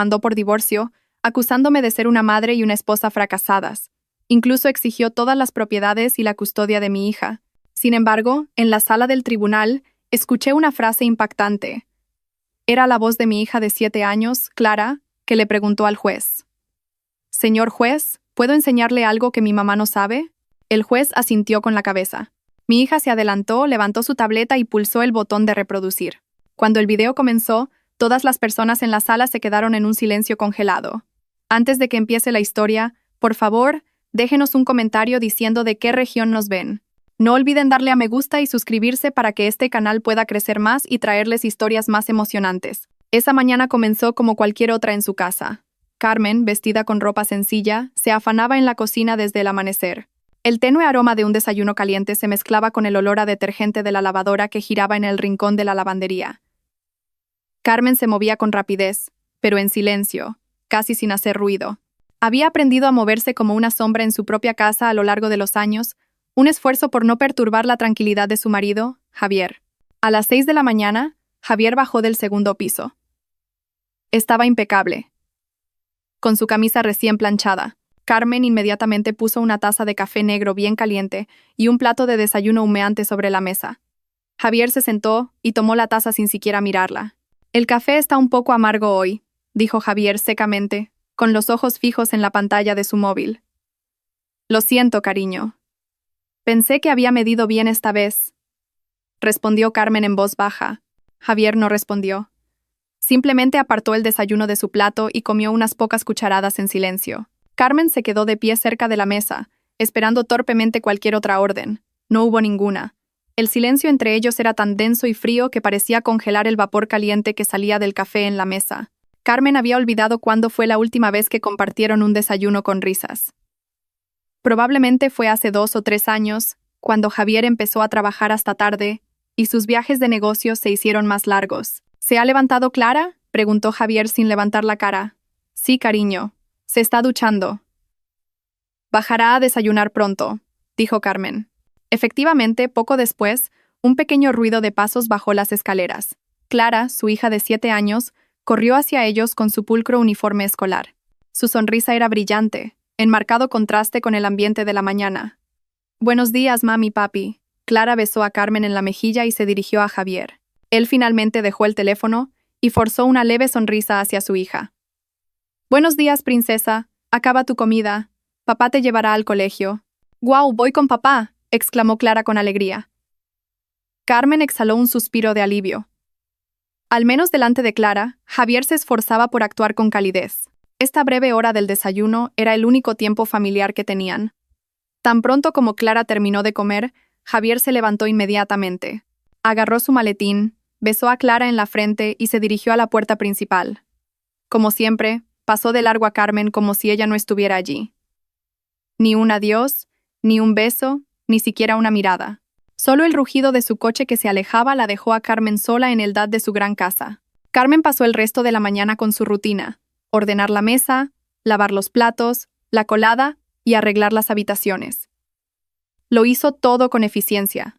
demandó por divorcio, acusándome de ser una madre y una esposa fracasadas. Incluso exigió todas las propiedades y la custodia de mi hija. Sin embargo, en la sala del tribunal, escuché una frase impactante. Era la voz de mi hija de 7 años, Clara, que le preguntó al juez. «Señor juez, ¿puedo enseñarle algo que mi mamá no sabe?» El juez asintió con la cabeza. Mi hija se adelantó, levantó su tableta y pulsó el botón de reproducir. Cuando el video comenzó, todas las personas en la sala se quedaron en un silencio congelado. Antes de que empiece la historia, por favor, déjenos un comentario diciendo de qué región nos ven. No olviden darle a me gusta y suscribirse para que este canal pueda crecer más y traerles historias más emocionantes. Esa mañana comenzó como cualquier otra en su casa. Carmen, vestida con ropa sencilla, se afanaba en la cocina desde el amanecer. El tenue aroma de un desayuno caliente se mezclaba con el olor a detergente de la lavadora que giraba en el rincón de la lavandería. Carmen se movía con rapidez, pero en silencio, casi sin hacer ruido. Había aprendido a moverse como una sombra en su propia casa a lo largo de los años, un esfuerzo por no perturbar la tranquilidad de su marido, Javier. A las 6 de la mañana, Javier bajó del segundo piso. Estaba impecable. Con su camisa recién planchada, Carmen inmediatamente puso una taza de café negro bien caliente y un plato de desayuno humeante sobre la mesa. Javier se sentó y tomó la taza sin siquiera mirarla. «El café está un poco amargo hoy», dijo Javier secamente, con los ojos fijos en la pantalla de su móvil. «Lo siento, cariño. Pensé que había medido bien esta vez», respondió Carmen en voz baja. Javier no respondió. Simplemente apartó el desayuno de su plato y comió unas pocas cucharadas en silencio. Carmen se quedó de pie cerca de la mesa, esperando torpemente cualquier otra orden. No hubo ninguna. El silencio entre ellos era tan denso y frío que parecía congelar el vapor caliente que salía del café en la mesa. Carmen había olvidado cuándo fue la última vez que compartieron un desayuno con risas. Probablemente fue hace 2 o 3 años, cuando Javier empezó a trabajar hasta tarde, y sus viajes de negocios se hicieron más largos. «¿Se ha levantado Clara?», preguntó Javier sin levantar la cara. «Sí, cariño. Se está duchando». «Bajará a desayunar pronto», dijo Carmen. Efectivamente, poco después, un pequeño ruido de pasos bajó las escaleras. Clara, su hija de 7 años, corrió hacia ellos con su pulcro uniforme escolar. Su sonrisa era brillante, en marcado contraste con el ambiente de la mañana. «Buenos días, mami, papi». Clara besó a Carmen en la mejilla y se dirigió a Javier. Él finalmente dejó el teléfono y forzó una leve sonrisa hacia su hija. «Buenos días, princesa. Acaba tu comida. Papá te llevará al colegio». «¡Guau, voy con papá!», exclamó Clara con alegría. Carmen exhaló un suspiro de alivio. Al menos delante de Clara, Javier se esforzaba por actuar con calidez. Esta breve hora del desayuno era el único tiempo familiar que tenían. Tan pronto como Clara terminó de comer, Javier se levantó inmediatamente. Agarró su maletín, besó a Clara en la frente y se dirigió a la puerta principal. Como siempre, pasó de largo a Carmen como si ella no estuviera allí. Ni un adiós, ni un beso, ni siquiera una mirada. Solo el rugido de su coche que se alejaba la dejó a Carmen sola en el dad de su gran casa. Carmen pasó el resto de la mañana con su rutina: ordenar la mesa, lavar los platos, la colada y arreglar las habitaciones. Lo hizo todo con eficiencia.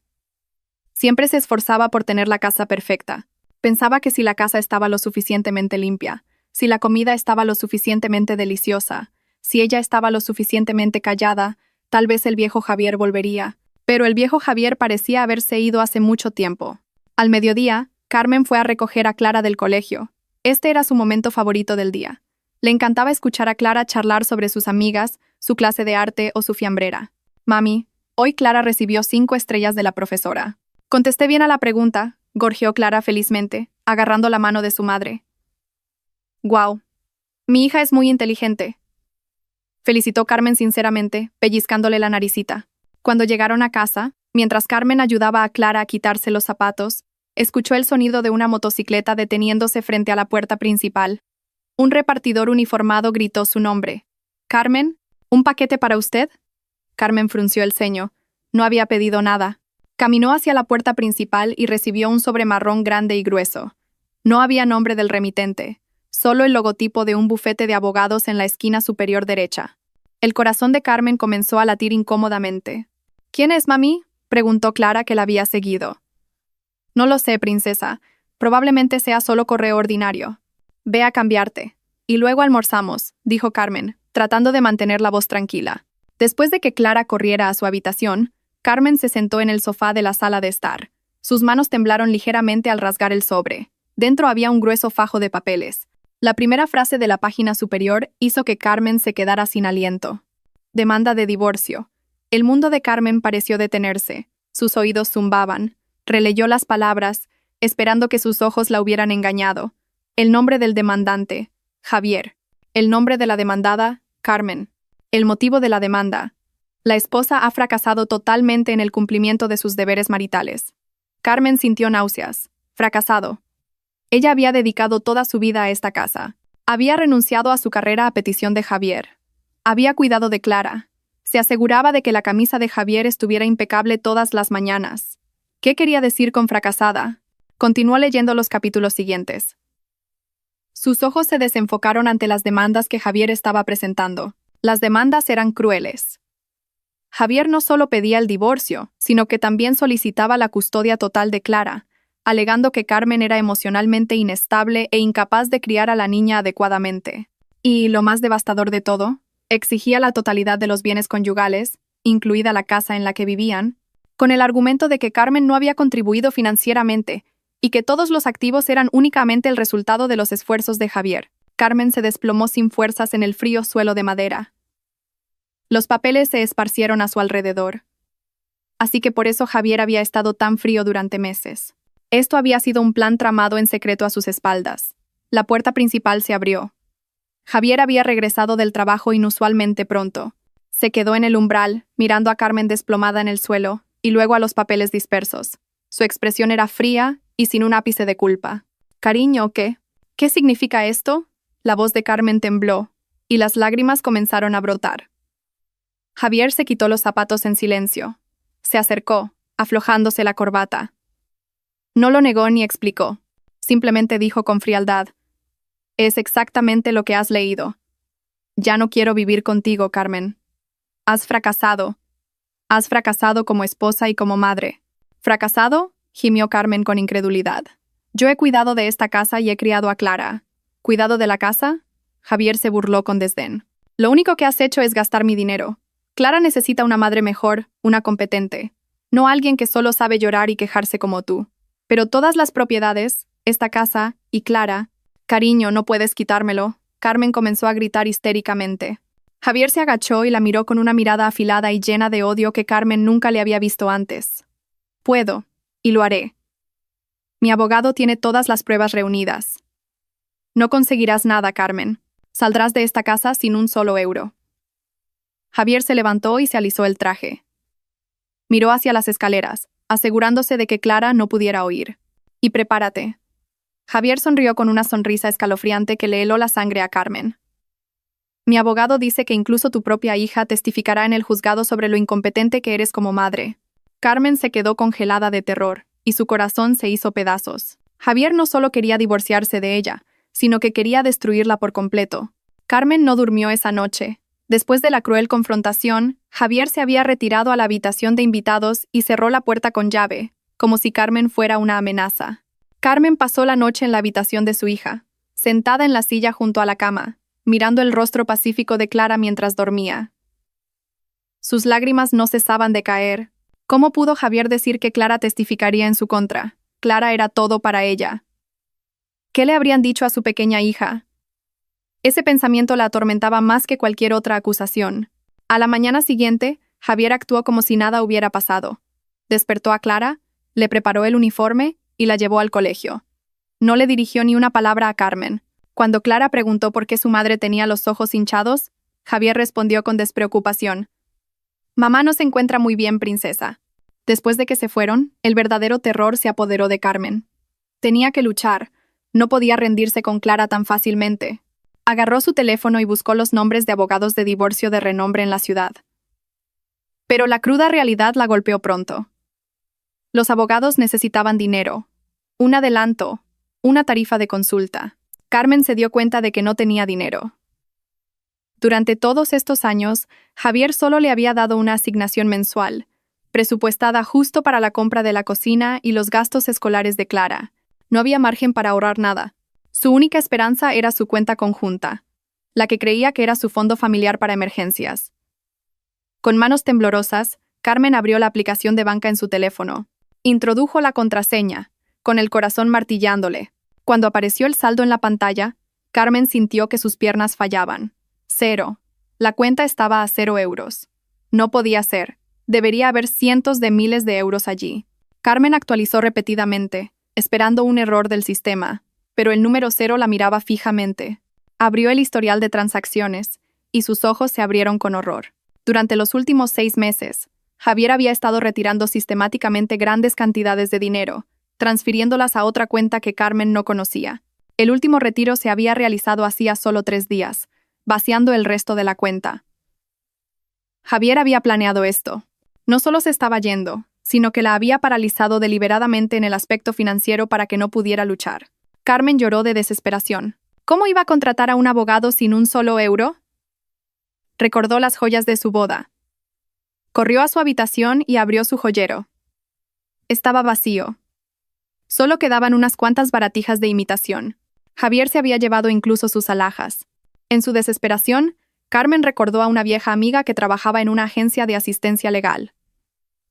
Siempre se esforzaba por tener la casa perfecta. Pensaba que si la casa estaba lo suficientemente limpia, si la comida estaba lo suficientemente deliciosa, si ella estaba lo suficientemente callada, tal vez el viejo Javier volvería. Pero el viejo Javier parecía haberse ido hace mucho tiempo. Al mediodía, Carmen fue a recoger a Clara del colegio. Este era su momento favorito del día. Le encantaba escuchar a Clara charlar sobre sus amigas, su clase de arte o su fiambrera. «Mami, hoy Clara recibió 5 estrellas de la profesora». «Contesté bien a la pregunta», gorjeó Clara felizmente, agarrando la mano de su madre. «Guau. Mi hija es muy inteligente», felicitó Carmen sinceramente, pellizcándole la naricita. Cuando llegaron a casa, mientras Carmen ayudaba a Clara a quitarse los zapatos, escuchó el sonido de una motocicleta deteniéndose frente a la puerta principal. Un repartidor uniformado gritó su nombre. «Carmen, ¿un paquete para usted?» Carmen frunció el ceño. No había pedido nada. Caminó hacia la puerta principal y recibió un sobre marrón grande y grueso. No había nombre del remitente, solo el logotipo de un bufete de abogados en la esquina superior derecha. El corazón de Carmen comenzó a latir incómodamente. «¿Quién es, mami?», preguntó Clara, que la había seguido. «No lo sé, princesa. Probablemente sea solo correo ordinario. Ve a cambiarte». Y luego almorzamos, dijo Carmen, tratando de mantener la voz tranquila. Después de que Clara corriera a su habitación, Carmen se sentó en el sofá de la sala de estar. Sus manos temblaron ligeramente al rasgar el sobre. Dentro había un grueso fajo de papeles. La primera frase de la página superior hizo que Carmen se quedara sin aliento. Demanda de divorcio. El mundo de Carmen pareció detenerse. Sus oídos zumbaban. Releyó las palabras, esperando que sus ojos la hubieran engañado. El nombre del demandante, Javier. El nombre de la demandada, Carmen. El motivo de la demanda. La esposa ha fracasado totalmente en el cumplimiento de sus deberes maritales. Carmen sintió náuseas. Fracasado. Ella había dedicado toda su vida a esta casa. Había renunciado a su carrera a petición de Javier. Había cuidado de Clara. Se aseguraba de que la camisa de Javier estuviera impecable todas las mañanas. ¿Qué quería decir con fracasada? Continuó leyendo los capítulos siguientes. Sus ojos se desenfocaron ante las demandas que Javier estaba presentando. Las demandas eran crueles. Javier no solo pedía el divorcio, sino que también solicitaba la custodia total de Clara, alegando que Carmen era emocionalmente inestable e incapaz de criar a la niña adecuadamente. Y, lo más devastador de todo, exigía la totalidad de los bienes conyugales, incluida la casa en la que vivían, con el argumento de que Carmen no había contribuido financieramente y que todos los activos eran únicamente el resultado de los esfuerzos de Javier. Carmen se desplomó sin fuerzas en el frío suelo de madera. Los papeles se esparcieron a su alrededor. Así que por eso Javier había estado tan frío durante meses. Esto había sido un plan tramado en secreto a sus espaldas. La puerta principal se abrió. Javier había regresado del trabajo inusualmente pronto. Se quedó en el umbral, mirando a Carmen desplomada en el suelo, y luego a los papeles dispersos. Su expresión era fría y sin un ápice de culpa. «Cariño, ¿qué? ¿Qué significa esto?» La voz de Carmen tembló, y las lágrimas comenzaron a brotar. Javier se quitó los zapatos en silencio. Se acercó, aflojándose la corbata. No lo negó ni explicó. Simplemente dijo con frialdad: «Es exactamente lo que has leído. Ya no quiero vivir contigo, Carmen. Has fracasado. Has fracasado como esposa y como madre». «¿Fracasado?», gimió Carmen con incredulidad. «Yo he cuidado de esta casa y he criado a Clara». «¿Cuidado de la casa?», Javier se burló con desdén. «Lo único que has hecho es gastar mi dinero. Clara necesita una madre mejor, una competente, no alguien que solo sabe llorar y quejarse como tú. Pero todas las propiedades, esta casa y Clara...» «Cariño, no puedes quitármelo», Carmen comenzó a gritar histéricamente. Javier se agachó y la miró con una mirada afilada y llena de odio que Carmen nunca le había visto antes. «Puedo, y lo haré. Mi abogado tiene todas las pruebas reunidas». «No conseguirás nada, Carmen. Saldrás de esta casa sin un solo euro». Javier se levantó y se alisó el traje. Miró hacia las escaleras, asegurándose de que Clara no pudiera oír. «Y prepárate». Javier sonrió con una sonrisa escalofriante que le heló la sangre a Carmen. «Mi abogado dice que incluso tu propia hija testificará en el juzgado sobre lo incompetente que eres como madre». Carmen se quedó congelada de terror, y su corazón se hizo pedazos. Javier no solo quería divorciarse de ella, sino que quería destruirla por completo. Carmen no durmió esa noche. Después de la cruel confrontación, Javier se había retirado a la habitación de invitados y cerró la puerta con llave, como si Carmen fuera una amenaza. Carmen pasó la noche en la habitación de su hija, sentada en la silla junto a la cama, mirando el rostro pacífico de Clara mientras dormía. Sus lágrimas no cesaban de caer. ¿Cómo pudo Javier decir que Clara testificaría en su contra? Clara era todo para ella. ¿Qué le habrían dicho a su pequeña hija? Ese pensamiento la atormentaba más que cualquier otra acusación. A la mañana siguiente, Javier actuó como si nada hubiera pasado. Despertó a Clara, le preparó el uniforme y la llevó al colegio. No le dirigió ni una palabra a Carmen. Cuando Clara preguntó por qué su madre tenía los ojos hinchados, Javier respondió con despreocupación: «Mamá no se encuentra muy bien, princesa». Después de que se fueron, el verdadero terror se apoderó de Carmen. Tenía que luchar. No podía rendirse con Clara tan fácilmente. Agarró su teléfono y buscó los nombres de abogados de divorcio de renombre en la ciudad. Pero la cruda realidad la golpeó pronto. Los abogados necesitaban dinero, un adelanto, una tarifa de consulta. Carmen se dio cuenta de que no tenía dinero. Durante todos estos años, Javier solo le había dado una asignación mensual, presupuestada justo para la compra de la cocina y los gastos escolares de Clara. No había margen para ahorrar nada. Su única esperanza era su cuenta conjunta, la que creía que era su fondo familiar para emergencias. Con manos temblorosas, Carmen abrió la aplicación de banca en su teléfono. Introdujo la contraseña, con el corazón martillándole. Cuando apareció el saldo en la pantalla, Carmen sintió que sus piernas fallaban. 0. La cuenta estaba a 0 euros. No podía ser. Debería haber cientos de miles de euros allí. Carmen actualizó repetidamente, esperando un error del sistema, pero el número 0 la miraba fijamente. Abrió el historial de transacciones, y sus ojos se abrieron con horror. Durante los últimos 6 meses, Javier había estado retirando sistemáticamente grandes cantidades de dinero, transfiriéndolas a otra cuenta que Carmen no conocía. El último retiro se había realizado hacía solo 3 días, vaciando el resto de la cuenta. Javier había planeado esto. No solo se estaba yendo, sino que la había paralizado deliberadamente en el aspecto financiero para que no pudiera luchar. Carmen lloró de desesperación. ¿Cómo iba a contratar a un abogado sin un solo euro? Recordó las joyas de su boda. Corrió a su habitación y abrió su joyero. Estaba vacío. Solo quedaban unas cuantas baratijas de imitación. Javier se había llevado incluso sus alhajas. En su desesperación, Carmen recordó a una vieja amiga que trabajaba en una agencia de asistencia legal.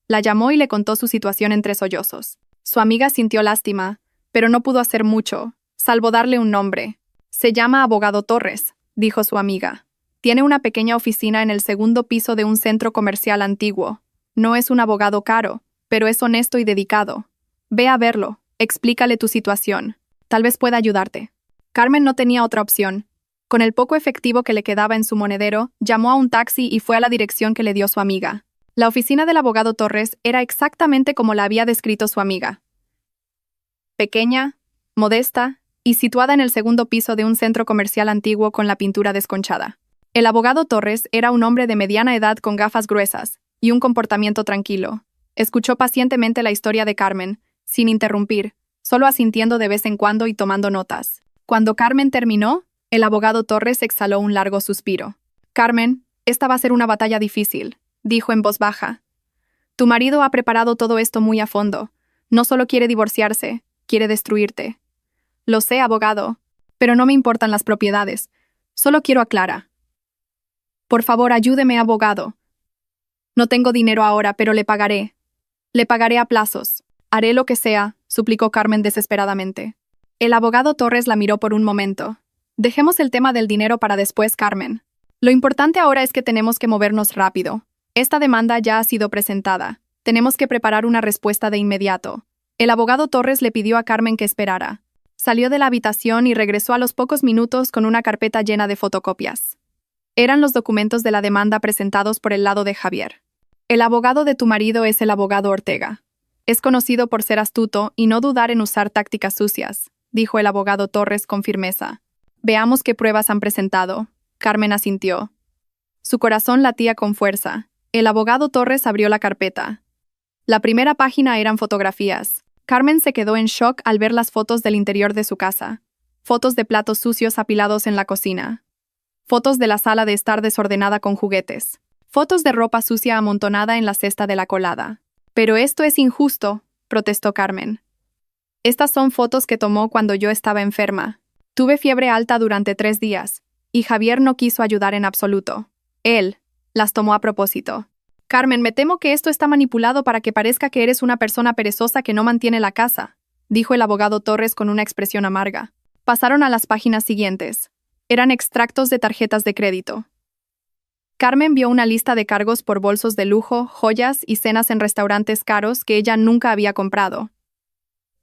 La llamó y le contó su situación entre sollozos. Su amiga sintió lástima, pero no pudo hacer mucho, salvo darle un nombre. Se llama Abogado Torres, dijo su amiga. Tiene una pequeña oficina en el segundo piso de un centro comercial antiguo. No es un abogado caro, pero es honesto y dedicado. Ve a verlo, explícale tu situación. Tal vez pueda ayudarte. Carmen no tenía otra opción. Con el poco efectivo que le quedaba en su monedero, llamó a un taxi y fue a la dirección que le dio su amiga. La oficina del abogado Torres era exactamente como la había descrito su amiga. Pequeña, modesta y situada en el segundo piso de un centro comercial antiguo con la pintura desconchada. El abogado Torres era un hombre de mediana edad con gafas gruesas y un comportamiento tranquilo. Escuchó pacientemente la historia de Carmen, sin interrumpir, solo asintiendo de vez en cuando y tomando notas. Cuando Carmen terminó, el abogado Torres exhaló un largo suspiro. Carmen, esta va a ser una batalla difícil, dijo en voz baja. Tu marido ha preparado todo esto muy a fondo. No solo quiere divorciarse, quiere destruirte. Lo sé, abogado, pero no me importan las propiedades. Solo quiero a Clara. Por favor, ayúdeme, abogado. No tengo dinero ahora, pero le pagaré. Le pagaré a plazos. Haré lo que sea, suplicó Carmen desesperadamente. El abogado Torres la miró por un momento. Dejemos el tema del dinero para después, Carmen. Lo importante ahora es que tenemos que movernos rápido. Esta demanda ya ha sido presentada. Tenemos que preparar una respuesta de inmediato. El abogado Torres le pidió a Carmen que esperara. Salió de la habitación y regresó a los pocos minutos con una carpeta llena de fotocopias. Eran los documentos de la demanda presentados por el lado de Javier. El abogado de tu marido es el abogado Ortega. Es conocido por ser astuto y no dudar en usar tácticas sucias, dijo el abogado Torres con firmeza. Veamos qué pruebas han presentado. Carmen asintió. Su corazón latía con fuerza. El abogado Torres abrió la carpeta. La primera página eran fotografías. Carmen se quedó en shock al ver las fotos del interior de su casa. Fotos de platos sucios apilados en la cocina. Fotos de la sala de estar desordenada con juguetes. Fotos de ropa sucia amontonada en la cesta de la colada. Pero esto es injusto, protestó Carmen. Estas son fotos que tomó cuando yo estaba enferma. Tuve fiebre alta durante 3 días, y Javier no quiso ayudar en absoluto. Él las tomó a propósito. Carmen, me temo que esto está manipulado para que parezca que eres una persona perezosa que no mantiene la casa, dijo el abogado Torres con una expresión amarga. Pasaron a las páginas siguientes. Eran extractos de tarjetas de crédito. Carmen vio una lista de cargos por bolsos de lujo, joyas y cenas en restaurantes caros que ella nunca había comprado.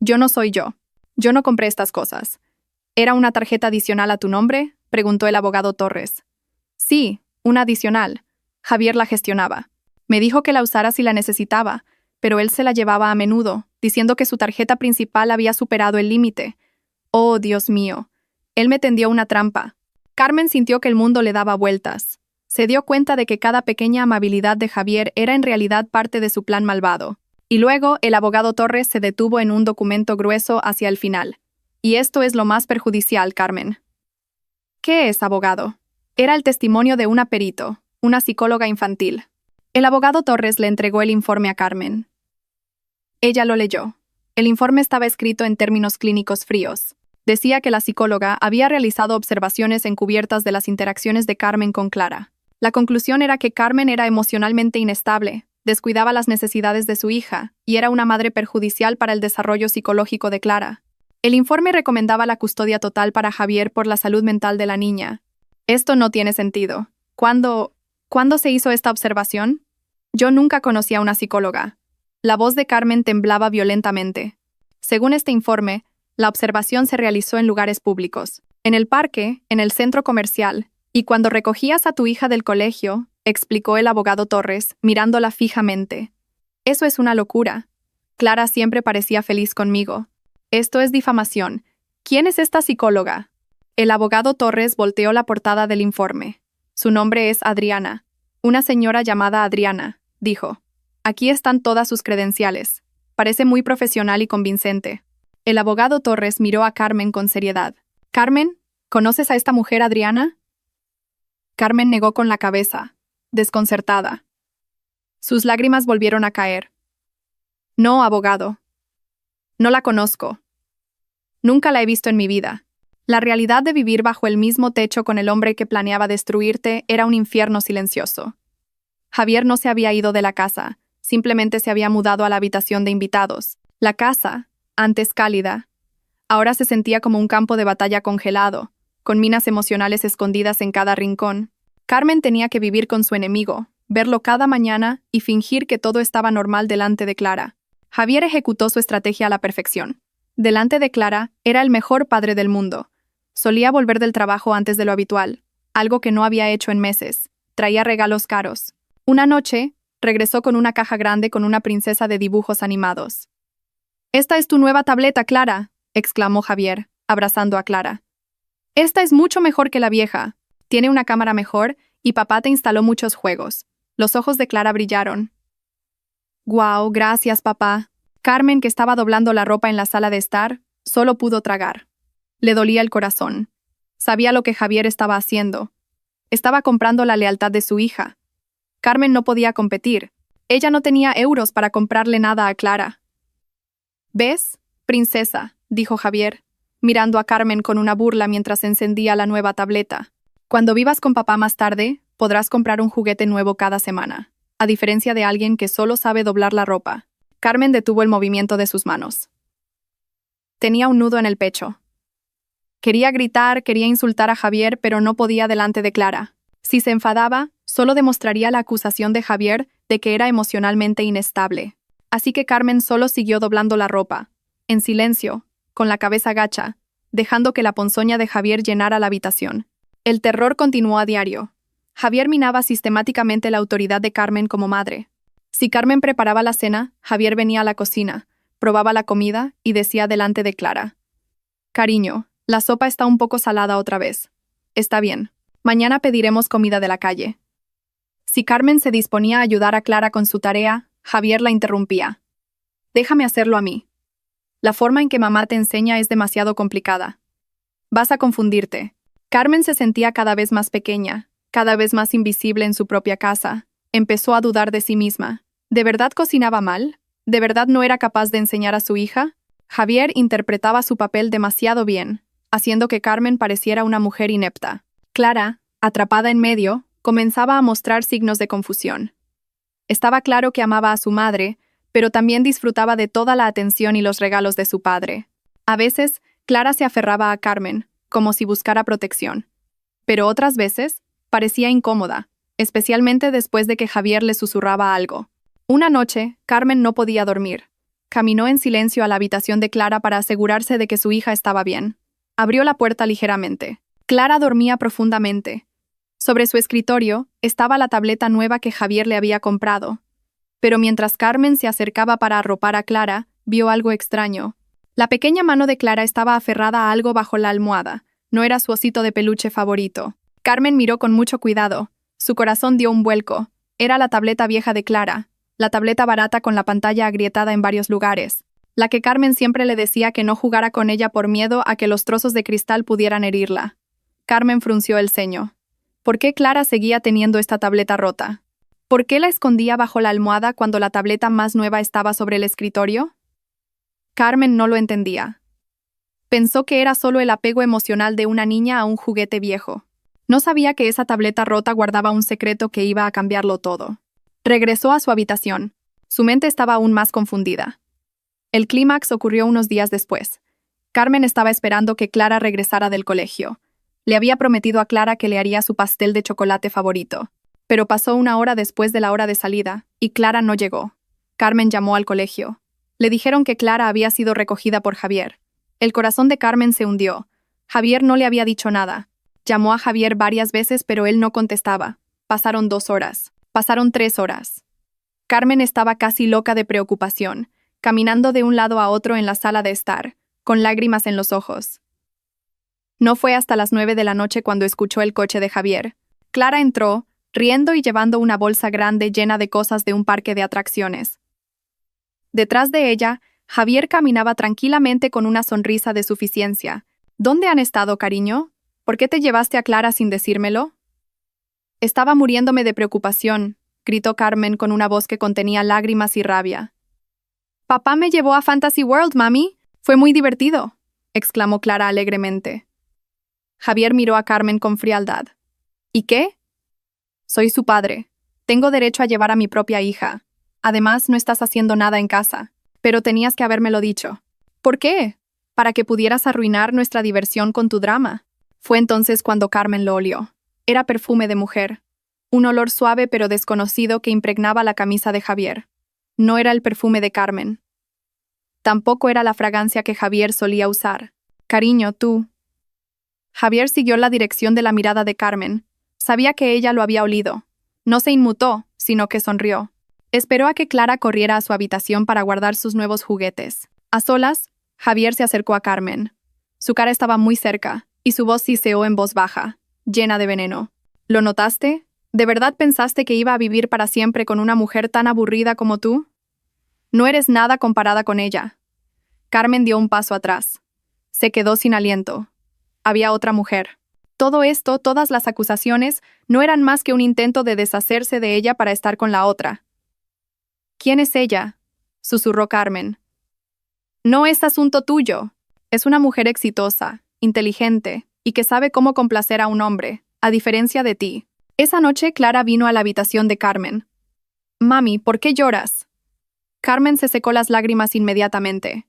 Yo no soy yo. Yo no compré estas cosas. ¿Era una tarjeta adicional a tu nombre?, preguntó el abogado Torres. Sí, una adicional. Javier la gestionaba. Me dijo que la usara si la necesitaba, pero él se la llevaba a menudo, diciendo que su tarjeta principal había superado el límite. Oh, Dios mío. Él me tendió una trampa. Carmen sintió que el mundo le daba vueltas. Se dio cuenta de que cada pequeña amabilidad de Javier era en realidad parte de su plan malvado. Y luego, el abogado Torres se detuvo en un documento grueso hacia el final. Y esto es lo más perjudicial, Carmen. ¿Qué es, abogado? Era el testimonio de una perito, una psicóloga infantil. El abogado Torres le entregó el informe a Carmen. Ella lo leyó. El informe estaba escrito en términos clínicos fríos. Decía que la psicóloga había realizado observaciones encubiertas de las interacciones de Carmen con Clara. La conclusión era que Carmen era emocionalmente inestable, descuidaba las necesidades de su hija y era una madre perjudicial para el desarrollo psicológico de Clara. El informe recomendaba la custodia total para Javier por la salud mental de la niña. Esto no tiene sentido. ¿Cuándo se hizo esta observación? Yo nunca conocí a una psicóloga. La voz de Carmen temblaba violentamente. Según este informe, la observación se realizó en lugares públicos, en el parque, en el centro comercial, y cuando recogías a tu hija del colegio, explicó el abogado Torres, mirándola fijamente. Eso es una locura. Clara siempre parecía feliz conmigo. Esto es difamación. ¿Quién es esta psicóloga? El abogado Torres volteó la portada del informe. Su nombre es Adriana. Una señora llamada Adriana, dijo. Aquí están todas sus credenciales. Parece muy profesional y convincente. El abogado Torres miró a Carmen con seriedad. «Carmen, ¿conoces a esta mujer, Adriana?» Carmen negó con la cabeza, desconcertada. Sus lágrimas volvieron a caer. «No, abogado. No la conozco. Nunca la he visto en mi vida. La realidad de vivir bajo el mismo techo con el hombre que planeaba destruirte era un infierno silencioso. Javier no se había ido de la casa, simplemente se había mudado a la habitación de invitados. La casa, antes cálida, ahora se sentía como un campo de batalla congelado, con minas emocionales escondidas en cada rincón. Carmen tenía que vivir con su enemigo, verlo cada mañana y fingir que todo estaba normal delante de Clara. Javier ejecutó su estrategia a la perfección. Delante de Clara, era el mejor padre del mundo. Solía volver del trabajo antes de lo habitual, algo que no había hecho en meses. Traía regalos caros. Una noche, regresó con una caja grande con una princesa de dibujos animados. «Esta es tu nueva tableta, Clara», exclamó Javier, abrazando a Clara. «Esta es mucho mejor que la vieja. Tiene una cámara mejor y papá te instaló muchos juegos». Los ojos de Clara brillaron. «Guau, gracias, papá». Carmen, que estaba doblando la ropa en la sala de estar, solo pudo tragar. Le dolía el corazón. Sabía lo que Javier estaba haciendo. Estaba comprando la lealtad de su hija. Carmen no podía competir. Ella no tenía euros para comprarle nada a Clara. «¿Ves, princesa?», dijo Javier, mirando a Carmen con una burla mientras encendía la nueva tableta. «Cuando vivas con papá más tarde, podrás comprar un juguete nuevo cada semana, a diferencia de alguien que solo sabe doblar la ropa». Carmen detuvo el movimiento de sus manos. Tenía un nudo en el pecho. Quería gritar, quería insultar a Javier, pero no podía delante de Clara. Si se enfadaba, solo demostraría la acusación de Javier de que era emocionalmente inestable. Así que Carmen solo siguió doblando la ropa, en silencio, con la cabeza gacha, dejando que la ponzoña de Javier llenara la habitación. El terror continuó a diario. Javier minaba sistemáticamente la autoridad de Carmen como madre. Si Carmen preparaba la cena, Javier venía a la cocina, probaba la comida y decía delante de Clara: «Cariño, la sopa está un poco salada otra vez. Está bien. Mañana pediremos comida de la calle». Si Carmen se disponía a ayudar a Clara con su tarea, Javier la interrumpía. «Déjame hacerlo a mí. La forma en que mamá te enseña es demasiado complicada. Vas a confundirte». Carmen se sentía cada vez más pequeña, cada vez más invisible en su propia casa. Empezó a dudar de sí misma. ¿De verdad cocinaba mal? ¿De verdad no era capaz de enseñar a su hija? Javier interpretaba su papel demasiado bien, haciendo que Carmen pareciera una mujer inepta. Clara, atrapada en medio, comenzaba a mostrar signos de confusión. Estaba claro que amaba a su madre, pero también disfrutaba de toda la atención y los regalos de su padre. A veces, Clara se aferraba a Carmen, como si buscara protección. Pero otras veces, parecía incómoda, especialmente después de que Javier le susurraba algo. Una noche, Carmen no podía dormir. Caminó en silencio a la habitación de Clara para asegurarse de que su hija estaba bien. Abrió la puerta ligeramente. Clara dormía profundamente. Sobre su escritorio estaba la tableta nueva que Javier le había comprado. Pero mientras Carmen se acercaba para arropar a Clara, vio algo extraño. La pequeña mano de Clara estaba aferrada a algo bajo la almohada. No era su osito de peluche favorito. Carmen miró con mucho cuidado. Su corazón dio un vuelco. Era la tableta vieja de Clara, la tableta barata con la pantalla agrietada en varios lugares, la que Carmen siempre le decía que no jugara con ella por miedo a que los trozos de cristal pudieran herirla. Carmen frunció el ceño. ¿Por qué Clara seguía teniendo esta tableta rota? ¿Por qué la escondía bajo la almohada cuando la tableta más nueva estaba sobre el escritorio? Carmen no lo entendía. Pensó que era solo el apego emocional de una niña a un juguete viejo. No sabía que esa tableta rota guardaba un secreto que iba a cambiarlo todo. Regresó a su habitación. Su mente estaba aún más confundida. El clímax ocurrió unos días después. Carmen estaba esperando que Clara regresara del colegio. Le había prometido a Clara que le haría su pastel de chocolate favorito. Pero pasó una hora después de la hora de salida, y Clara no llegó. Carmen llamó al colegio. Le dijeron que Clara había sido recogida por Javier. El corazón de Carmen se hundió. Javier no le había dicho nada. Llamó a Javier varias veces, pero él no contestaba. Pasaron 2 horas. Pasaron 3 horas. Carmen estaba casi loca de preocupación, caminando de un lado a otro en la sala de estar, con lágrimas en los ojos. No fue hasta las 9 de la noche cuando escuchó el coche de Javier. Clara entró, riendo y llevando una bolsa grande llena de cosas de un parque de atracciones. Detrás de ella, Javier caminaba tranquilamente con una sonrisa de suficiencia. ¿Dónde han estado, cariño? ¿Por qué te llevaste a Clara sin decírmelo? Estaba muriéndome de preocupación, gritó Carmen con una voz que contenía lágrimas y rabia. Papá me llevó a Fantasy World, mami. Fue muy divertido, exclamó Clara alegremente. Javier miró a Carmen con frialdad. ¿Y qué? Soy su padre. Tengo derecho a llevar a mi propia hija. Además, no estás haciendo nada en casa. Pero tenías que habérmelo dicho. ¿Por qué? Para que pudieras arruinar nuestra diversión con tu drama. Fue entonces cuando Carmen lo olió. Era perfume de mujer. Un olor suave pero desconocido que impregnaba la camisa de Javier. No era el perfume de Carmen. Tampoco era la fragancia que Javier solía usar. Cariño, tú. Javier siguió la dirección de la mirada de Carmen. Sabía que ella lo había olido. No se inmutó, sino que sonrió. Esperó a que Clara corriera a su habitación para guardar sus nuevos juguetes. A solas, Javier se acercó a Carmen. Su cara estaba muy cerca, y su voz siseó en voz baja, llena de veneno. ¿Lo notaste? ¿De verdad pensaste que iba a vivir para siempre con una mujer tan aburrida como tú? No eres nada comparada con ella. Carmen dio un paso atrás. Se quedó sin aliento. Había otra mujer. Todo esto, todas las acusaciones, no eran más que un intento de deshacerse de ella para estar con la otra. ¿Quién es ella?, susurró Carmen. No es asunto tuyo. Es una mujer exitosa, inteligente, y que sabe cómo complacer a un hombre, a diferencia de ti. Esa noche Clara vino a la habitación de Carmen. Mami, ¿por qué lloras? Carmen se secó las lágrimas inmediatamente.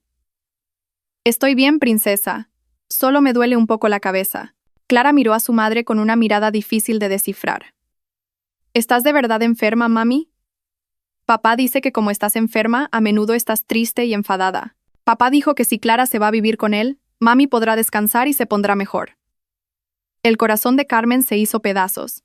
Estoy bien, princesa. Solo me duele un poco la cabeza. Clara miró a su madre con una mirada difícil de descifrar. ¿Estás de verdad enferma, mami? Papá dice que como estás enferma, a menudo estás triste y enfadada. Papá dijo que si Clara se va a vivir con él, mami podrá descansar y se pondrá mejor. El corazón de Carmen se hizo pedazos.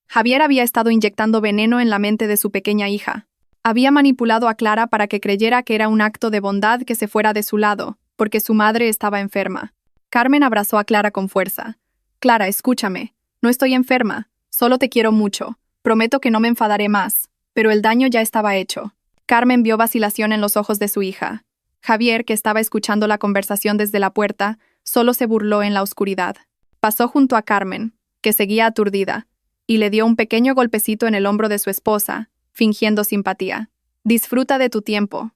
Javier había estado inyectando veneno en la mente de su pequeña hija. Había manipulado a Clara para que creyera que era un acto de bondad que se fuera de su lado, porque su madre estaba enferma. Carmen abrazó a Clara con fuerza. Clara, escúchame. No estoy enferma. Solo te quiero mucho. Prometo que no me enfadaré más. Pero el daño ya estaba hecho. Carmen vio vacilación en los ojos de su hija. Javier, que estaba escuchando la conversación desde la puerta, solo se burló en la oscuridad. Pasó junto a Carmen, que seguía aturdida, y le dio un pequeño golpecito en el hombro de su esposa, fingiendo simpatía. Disfruta de tu tiempo.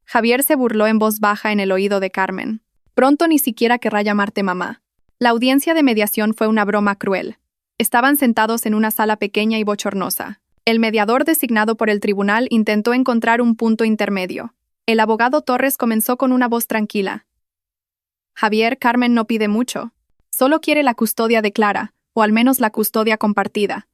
Javier se burló en voz baja en el oído de Carmen. Pronto ni siquiera querrá llamarte mamá. La audiencia de mediación fue una broma cruel. Estaban sentados en una sala pequeña y bochornosa. El mediador designado por el tribunal intentó encontrar un punto intermedio. El abogado Torres comenzó con una voz tranquila. Javier, Carmen no pide mucho. Solo quiere la custodia de Clara, o al menos la custodia compartida.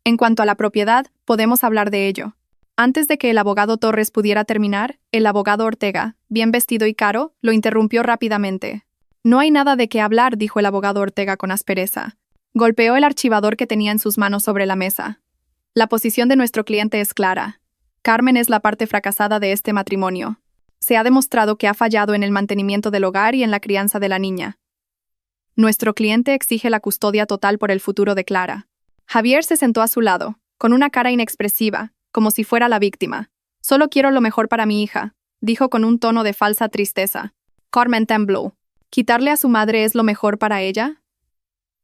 En cuanto a la propiedad, podemos hablar de ello. Antes de que el abogado Torres pudiera terminar, el abogado Ortega, bien vestido y caro, lo interrumpió rápidamente. No hay nada de qué hablar, dijo el abogado Ortega con aspereza. Golpeó el archivador que tenía en sus manos sobre la mesa. La posición de nuestro cliente es clara. Carmen es la parte fracasada de este matrimonio. Se ha demostrado que ha fallado en el mantenimiento del hogar y en la crianza de la niña. Nuestro cliente exige la custodia total por el futuro de Clara. Javier se sentó a su lado, con una cara inexpresiva, como si fuera la víctima. Solo quiero lo mejor para mi hija, dijo con un tono de falsa tristeza. Carmen tembló. ¿Quitarle a su madre es lo mejor para ella?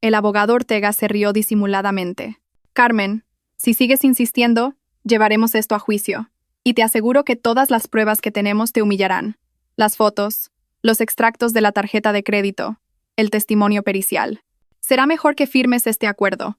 El abogado Ortega se rió disimuladamente. Carmen, si sigues insistiendo, llevaremos esto a juicio. Y te aseguro que todas las pruebas que tenemos te humillarán. Las fotos, los extractos de la tarjeta de crédito, el testimonio pericial. Será mejor que firmes este acuerdo.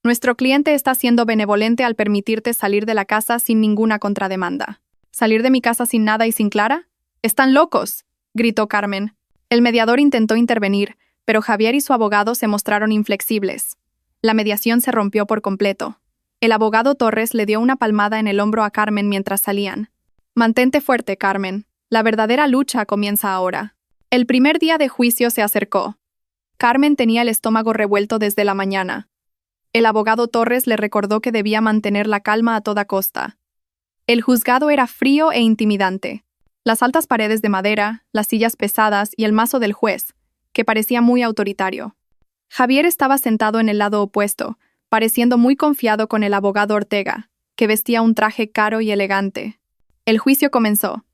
Nuestro cliente está siendo benevolente al permitirte salir de la casa sin ninguna contrademanda. ¿Salir de mi casa sin nada y sin Clara? ¡Están locos!, gritó Carmen. El mediador intentó intervenir, pero Javier y su abogado se mostraron inflexibles. La mediación se rompió por completo. El abogado Torres le dio una palmada en el hombro a Carmen mientras salían. Mantente fuerte, Carmen. La verdadera lucha comienza ahora. El primer día de juicio se acercó. Carmen tenía el estómago revuelto desde la mañana. El abogado Torres le recordó que debía mantener la calma a toda costa. El juzgado era frío e intimidante. Las altas paredes de madera, las sillas pesadas y el mazo del juez, que parecía muy autoritario. Javier estaba sentado en el lado opuesto, pareciendo muy confiado con el abogado Ortega, que vestía un traje caro y elegante. El juicio comenzó.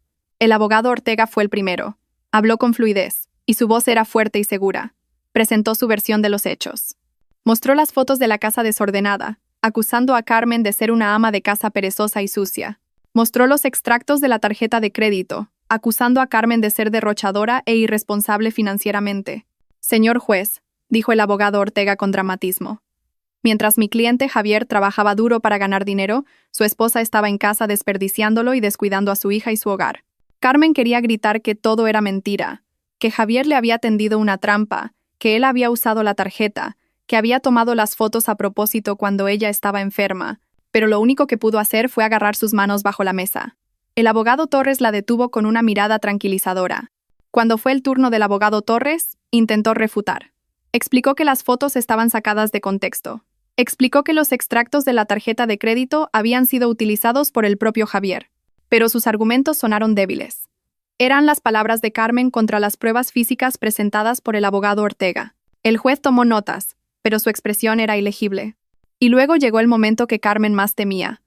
El abogado Ortega fue el primero. Habló con fluidez, y su voz era fuerte y segura. Presentó su versión de los hechos. Mostró las fotos de la casa desordenada, acusando a Carmen de ser una ama de casa perezosa y sucia. Mostró los extractos de la tarjeta de crédito, acusando a Carmen de ser derrochadora e irresponsable financieramente. Señor juez, dijo el abogado Ortega con dramatismo. Mientras mi cliente Javier trabajaba duro para ganar dinero, su esposa estaba en casa desperdiciándolo y descuidando a su hija y su hogar. Carmen quería gritar que todo era mentira, que Javier le había tendido una trampa, que él había usado la tarjeta, que había tomado las fotos a propósito cuando ella estaba enferma, pero lo único que pudo hacer fue agarrar sus manos bajo la mesa. El abogado Torres la detuvo con una mirada tranquilizadora. Cuando fue el turno del abogado Torres, intentó refutar. Explicó que las fotos estaban sacadas de contexto. Explicó que los extractos de la tarjeta de crédito habían sido utilizados por el propio Javier. Pero sus argumentos sonaron débiles. Eran las palabras de Carmen contra las pruebas físicas presentadas por el abogado Ortega. El juez tomó notas, pero su expresión era ilegible. Y luego llegó el momento que Carmen más temía.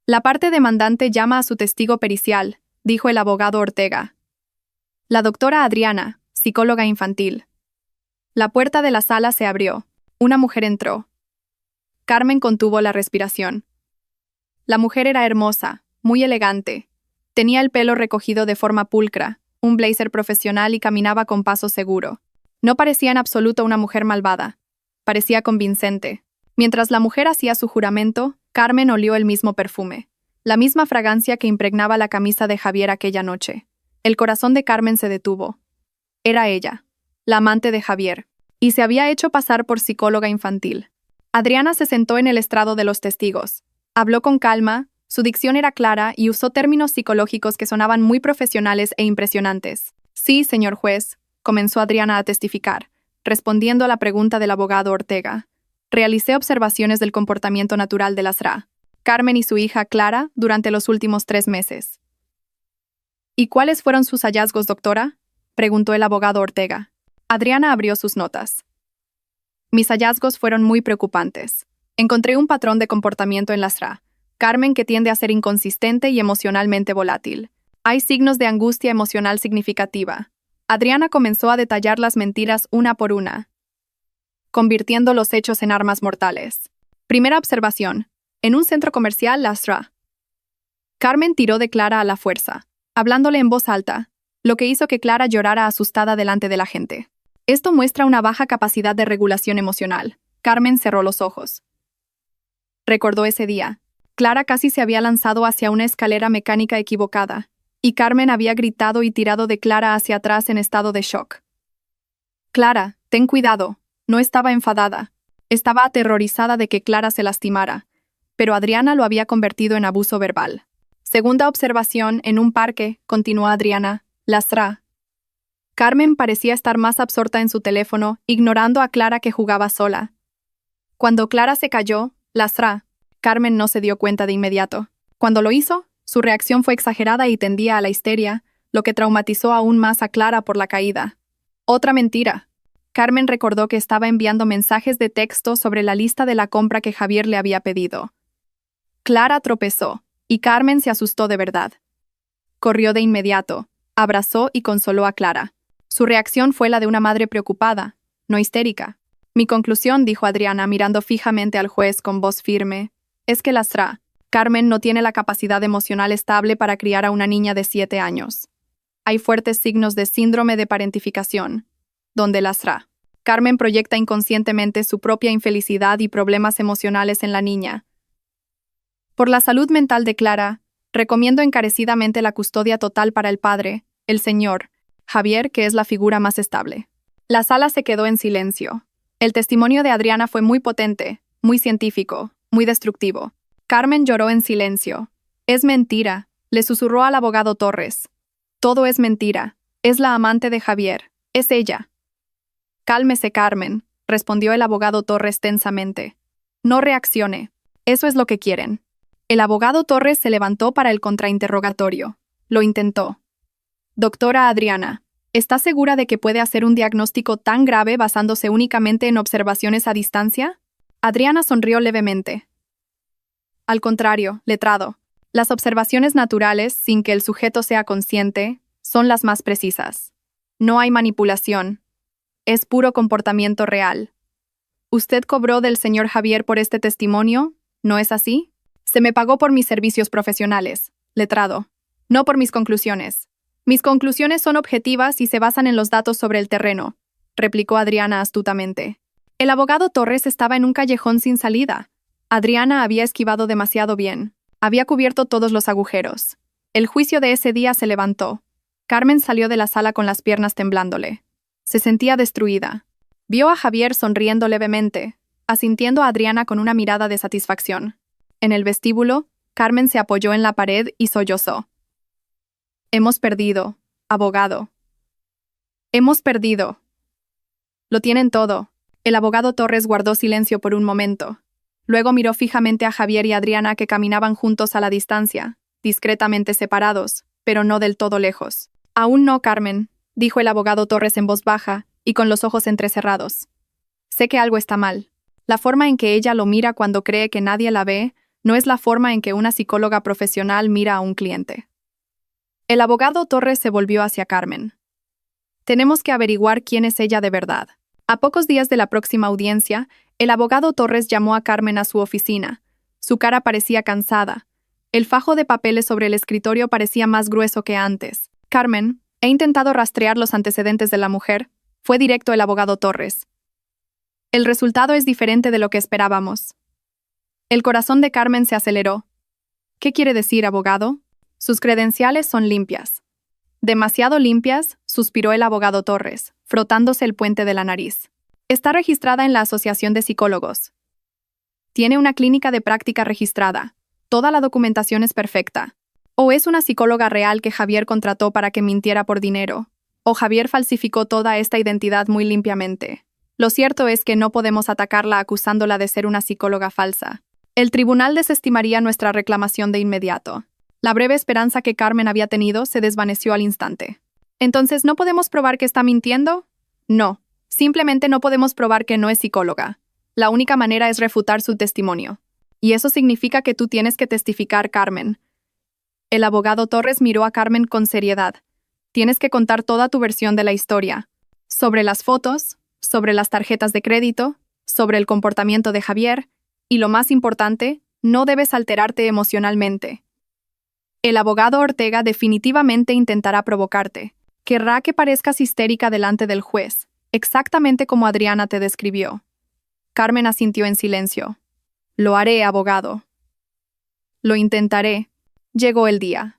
La parte demandante llama a su testigo pericial, dijo el abogado Ortega. La doctora Adriana, psicóloga infantil. La puerta de la sala se abrió. Una mujer entró. Carmen contuvo la respiración. La mujer era hermosa, muy elegante. Tenía el pelo recogido de forma pulcra, un blazer profesional y caminaba con paso seguro. No parecía en absoluto una mujer malvada. Parecía convincente. Mientras la mujer hacía su juramento, Carmen olió el mismo perfume, la misma fragancia que impregnaba la camisa de Javier aquella noche. El corazón de Carmen se detuvo. Era ella, la amante de Javier, y se había hecho pasar por psicóloga infantil. Adriana se sentó en el estrado de los testigos. Habló con calma, su dicción era clara y usó términos psicológicos que sonaban muy profesionales e impresionantes. Sí, señor juez, comenzó Adriana a testificar, respondiendo a la pregunta del abogado Ortega. Realicé observaciones del comportamiento natural de las RA, Carmen y su hija Clara, durante los últimos 3 meses. ¿Y cuáles fueron sus hallazgos, doctora?, preguntó el abogado Ortega. Adriana abrió sus notas. Mis hallazgos fueron muy preocupantes. Encontré un patrón de comportamiento en las RA, Carmen que tiende a ser inconsistente y emocionalmente volátil. Hay signos de angustia emocional significativa. Adriana comenzó a detallar las mentiras una por una, convirtiendo los hechos en armas mortales. Primera observación. En un centro comercial, las RA. Carmen tiró de Clara a la fuerza, hablándole en voz alta, lo que hizo que Clara llorara asustada delante de la gente. Esto muestra una baja capacidad de regulación emocional. Carmen cerró los ojos. Recordó ese día. Clara casi se había lanzado hacia una escalera mecánica equivocada, y Carmen había gritado y tirado de Clara hacia atrás en estado de shock. Clara, ten cuidado. No estaba enfadada. Estaba aterrorizada de que Clara se lastimara, pero Adriana lo había convertido en abuso verbal. Segunda observación, en un parque, continuó Adriana, las RA. Carmen parecía estar más absorta en su teléfono, ignorando a Clara que jugaba sola. Cuando Clara se cayó, las RA, Carmen no se dio cuenta de inmediato. Cuando lo hizo, su reacción fue exagerada y tendía a la histeria, lo que traumatizó aún más a Clara por la caída. Otra mentira. Carmen recordó que estaba enviando mensajes de texto sobre la lista de la compra que Javier le había pedido. Clara tropezó, y Carmen se asustó de verdad. Corrió de inmediato, abrazó y consoló a Clara. Su reacción fue la de una madre preocupada, no histérica. Mi conclusión, dijo Adriana mirando fijamente al juez con voz firme, es que las RA, Carmen no tiene la capacidad emocional estable para criar a una niña de 7 años. hay fuertes signos de síndrome de parentificación, donde las RA. Carmen proyecta inconscientemente su propia infelicidad y problemas emocionales en la niña. Por la salud mental de Clara, recomiendo encarecidamente la custodia total para el padre, el señor Javier, que es la figura más estable. La sala se quedó en silencio. El testimonio de Adriana fue muy potente, muy científico, muy destructivo. Carmen lloró en silencio. Es mentira, le susurró al abogado Torres. Todo es mentira. Es la amante de Javier. Es ella. Cálmese, Carmen, respondió el abogado Torres tensamente. No reaccione. Eso es lo que quieren. El abogado Torres se levantó para el contrainterrogatorio. Lo intentó. Doctora Adriana, ¿está segura de que puede hacer un diagnóstico tan grave basándose únicamente en observaciones a distancia? Adriana sonrió levemente. Al contrario, letrado, las observaciones naturales, sin que el sujeto sea consciente, son las más precisas. No hay manipulación. Es puro comportamiento real. ¿Usted cobró del señor Javier por este testimonio? ¿No es así? Se me pagó por mis servicios profesionales, letrado, no por mis conclusiones. Mis conclusiones son objetivas y se basan en los datos sobre el terreno, replicó Adriana astutamente. El abogado Torres estaba en un callejón sin salida. Adriana había esquivado demasiado bien. Había cubierto todos los agujeros. El juicio de ese día se levantó. Carmen salió de la sala con las piernas temblándole. Se sentía destruida. Vio a Javier sonriendo levemente, asintiendo a Adriana con una mirada de satisfacción. En el vestíbulo, Carmen se apoyó en la pared y sollozó. Hemos perdido, abogado. Hemos perdido. Lo tienen todo. El abogado Torres guardó silencio por un momento. Luego miró fijamente a Javier y Adriana que caminaban juntos a la distancia, discretamente separados, pero no del todo lejos. Aún no, Carmen, dijo el abogado Torres en voz baja y con los ojos entrecerrados. Sé que algo está mal. La forma en que ella lo mira cuando cree que nadie la ve no es la forma en que una psicóloga profesional mira a un cliente. El abogado Torres se volvió hacia Carmen. Tenemos que averiguar quién es ella de verdad. A pocos días de la próxima audiencia, el abogado Torres llamó a Carmen a su oficina. Su cara parecía cansada. El fajo de papeles sobre el escritorio parecía más grueso que antes. Carmen, he intentado rastrear los antecedentes de la mujer, fue directo el abogado Torres. El resultado es diferente de lo que esperábamos. El corazón de Carmen se aceleró. ¿Qué quiere decir, abogado? Sus credenciales son limpias. Demasiado limpias, suspiró el abogado Torres, frotándose el puente de la nariz. Está registrada en la Asociación de Psicólogos. Tiene una clínica de práctica registrada. Toda la documentación es perfecta. O es una psicóloga real que Javier contrató para que mintiera por dinero, o Javier falsificó toda esta identidad muy limpiamente. Lo cierto es que no podemos atacarla acusándola de ser una psicóloga falsa. El tribunal desestimaría nuestra reclamación de inmediato. La breve esperanza que Carmen había tenido se desvaneció al instante. ¿Entonces no podemos probar que está mintiendo? No, simplemente no podemos probar que no es psicóloga. La única manera es refutar su testimonio. Y eso significa que tú tienes que testificar, Carmen. El abogado Torres miró a Carmen con seriedad. Tienes que contar toda tu versión de la historia. Sobre las fotos, sobre las tarjetas de crédito, sobre el comportamiento de Javier, y lo más importante, no debes alterarte emocionalmente. El abogado Ortega definitivamente intentará provocarte. Querrá que parezcas histérica delante del juez, exactamente como Adriana te describió. Carmen asintió en silencio. Lo haré, abogado. Lo intentaré. Llegó el día.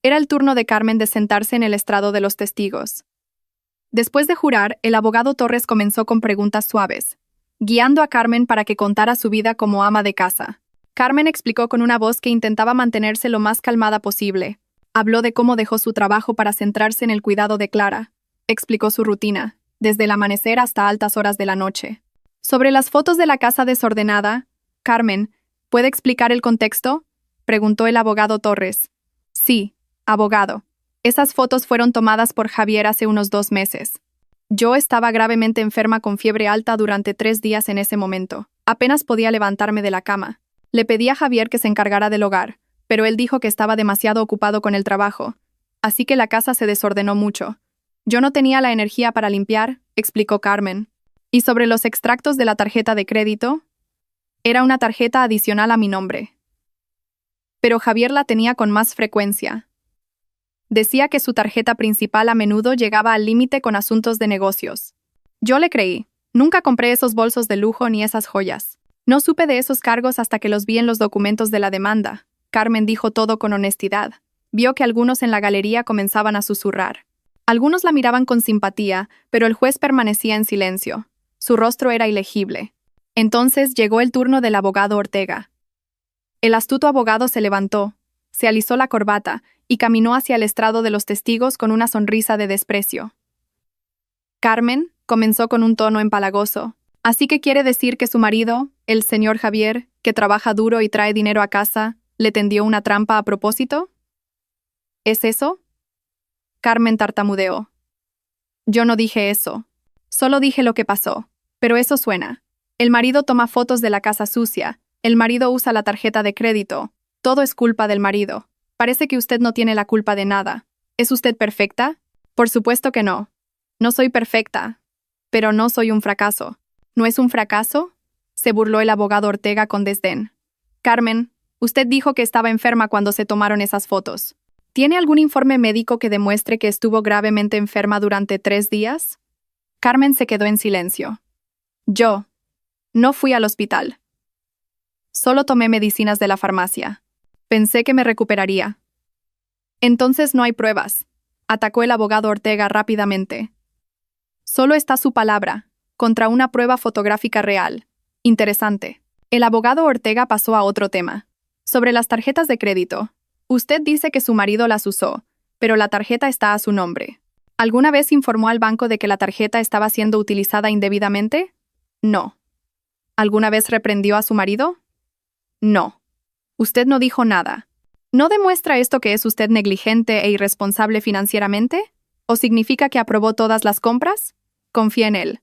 Era el turno de Carmen de sentarse en el estrado de los testigos. Después de jurar, el abogado Torres comenzó con preguntas suaves, guiando a Carmen para que contara su vida como ama de casa. Carmen explicó con una voz que intentaba mantenerse lo más calmada posible. Habló de cómo dejó su trabajo para centrarse en el cuidado de Clara. Explicó su rutina, desde el amanecer hasta altas horas de la noche. Sobre las fotos de la casa desordenada, Carmen, ¿puede explicar el contexto?, preguntó el abogado Torres. Sí, abogado. Esas fotos fueron tomadas por Javier hace unos 2 meses. Yo estaba gravemente enferma con fiebre alta durante 3 días en ese momento. Apenas podía levantarme de la cama. Le pedí a Javier que se encargara del hogar, pero él dijo que estaba demasiado ocupado con el trabajo, así que la casa se desordenó mucho. Yo no tenía la energía para limpiar, explicó Carmen. Y sobre los extractos de la tarjeta de crédito, era una tarjeta adicional a mi nombre. Pero Javier la tenía con más frecuencia. Decía que su tarjeta principal a menudo llegaba al límite con asuntos de negocios. Yo le creí. Nunca compré esos bolsos de lujo ni esas joyas. No supe de esos cargos hasta que los vi en los documentos de la demanda. Carmen dijo todo con honestidad. Vio que algunos en la galería comenzaban a susurrar. Algunos la miraban con simpatía, pero el juez permanecía en silencio. Su rostro era ilegible. Entonces llegó el turno del abogado Ortega. El astuto abogado se levantó, se alisó la corbata y caminó hacia el estrado de los testigos con una sonrisa de desprecio. Carmen comenzó con un tono empalagoso. ¿Así que quiere decir que su marido, el señor Javier, que trabaja duro y trae dinero a casa, le tendió una trampa a propósito? ¿Es eso? Carmen tartamudeó. Yo no dije eso. Solo dije lo que pasó. Pero eso suena. El marido toma fotos de la casa sucia. El marido usa la tarjeta de crédito. Todo es culpa del marido. Parece que usted no tiene la culpa de nada. ¿Es usted perfecta? Por supuesto que no. No soy perfecta. Pero no soy un fracaso. ¿No es un fracaso? Se burló el abogado Ortega con desdén. Carmen, usted dijo que estaba enferma cuando se tomaron esas fotos. ¿Tiene algún informe médico que demuestre que estuvo gravemente enferma durante 3 días? Carmen se quedó en silencio. Yo no fui al hospital. Solo tomé medicinas de la farmacia. Pensé que me recuperaría. Entonces no hay pruebas, atacó el abogado Ortega rápidamente. Solo está su palabra, contra una prueba fotográfica real. Interesante. El abogado Ortega pasó a otro tema. Sobre las tarjetas de crédito. Usted dice que su marido las usó, pero la tarjeta está a su nombre. ¿Alguna vez informó al banco de que la tarjeta estaba siendo utilizada indebidamente? No. ¿Alguna vez reprendió a su marido? No. Usted no dijo nada. ¿No demuestra esto que es usted negligente e irresponsable financieramente? ¿O significa que aprobó todas las compras? Confía en él.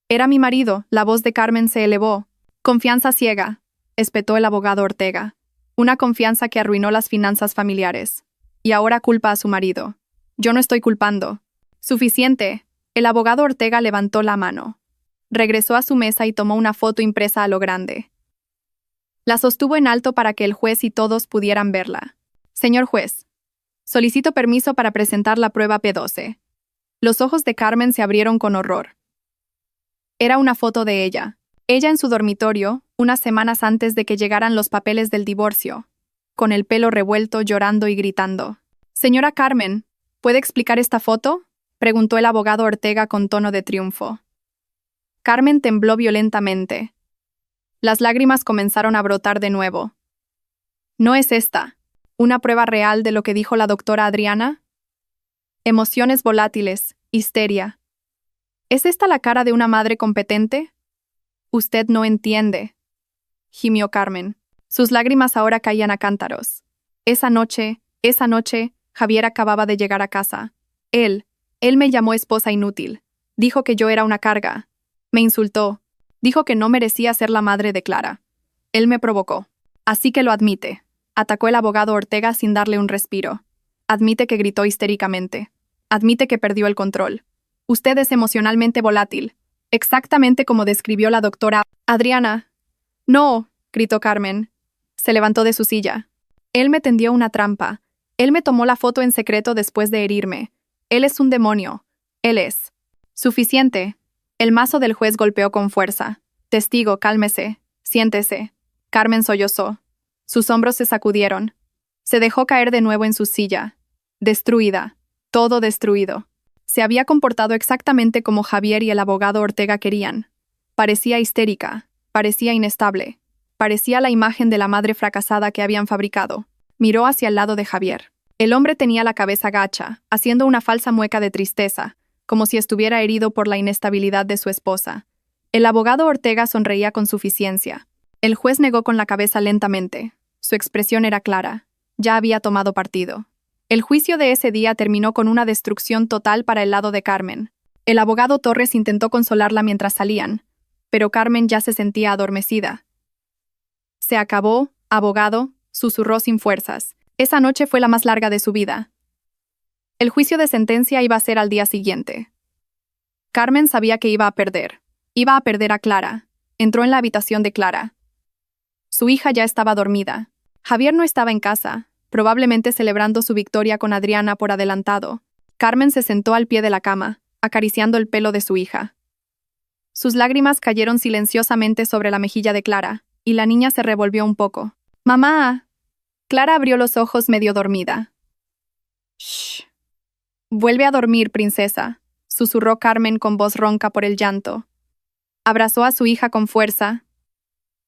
Era mi marido, la voz de Carmen se elevó. Confianza ciega, espetó el abogado Ortega. Una confianza que arruinó las finanzas familiares. Y ahora culpa a su marido. Yo no estoy culpando. Suficiente. El abogado Ortega levantó la mano. Regresó a su mesa y tomó una foto impresa a lo grande. La sostuvo en alto para que el juez y todos pudieran verla. Señor juez, solicito permiso para presentar la prueba P12. Los ojos de Carmen se abrieron con horror. Era una foto de ella. Ella en su dormitorio, unas semanas antes de que llegaran los papeles del divorcio, con el pelo revuelto, llorando y gritando. Señora Carmen, ¿puede explicar esta foto? Preguntó el abogado Ortega con tono de triunfo. Carmen tembló violentamente. Las lágrimas comenzaron a brotar de nuevo. ¿No es esta una prueba real de lo que dijo la doctora Adriana? Emociones volátiles, histeria. ¿Es esta la cara de una madre competente? Usted no entiende, gimió Carmen. Sus lágrimas ahora caían a cántaros. Esa noche, Javier acababa de llegar a casa. Él me llamó esposa inútil. Dijo que yo era una carga. Me insultó. Dijo que no merecía ser la madre de Clara. Él me provocó. Así que lo admite. Atacó el abogado Ortega sin darle un respiro. Admite que gritó histéricamente. Admite que perdió el control. Usted es emocionalmente volátil. Exactamente como describió la doctora Adriana. No, gritó Carmen. Se levantó de su silla. Él me tendió una trampa. Él me tomó la foto en secreto después de herirme. Él es un demonio. Él es. Suficiente. El mazo del juez golpeó con fuerza. Testigo, cálmese. Siéntese. Carmen sollozó. Sus hombros se sacudieron. Se dejó caer de nuevo en su silla. Destruida. Todo destruido. Se había comportado exactamente como Javier y el abogado Ortega querían. Parecía histérica. Parecía inestable. Parecía la imagen de la madre fracasada que habían fabricado. Miró hacia el lado de Javier. El hombre tenía la cabeza gacha, haciendo una falsa mueca de tristeza, como si estuviera herido por la inestabilidad de su esposa. El abogado Ortega sonreía con suficiencia. El juez negó con la cabeza lentamente. Su expresión era clara. Ya había tomado partido. El juicio de ese día terminó con una destrucción total para el lado de Carmen. El abogado Torres intentó consolarla mientras salían, pero Carmen ya se sentía adormecida. Se acabó, abogado, susurró sin fuerzas. Esa noche fue la más larga de su vida. El juicio de sentencia iba a ser al día siguiente. Carmen sabía que iba a perder. Iba a perder a Clara. Entró en la habitación de Clara. Su hija ya estaba dormida. Javier no estaba en casa. probablemente celebrando su victoria con Adriana por adelantado. Carmen se sentó al pie de la cama, acariciando el pelo de su hija. Sus lágrimas cayeron silenciosamente sobre la mejilla de Clara, y la niña se revolvió un poco. ¡Mamá! Clara abrió los ojos medio dormida. «Shh. Vuelve a dormir, princesa», susurró Carmen con voz ronca por el llanto. Abrazó a su hija con fuerza.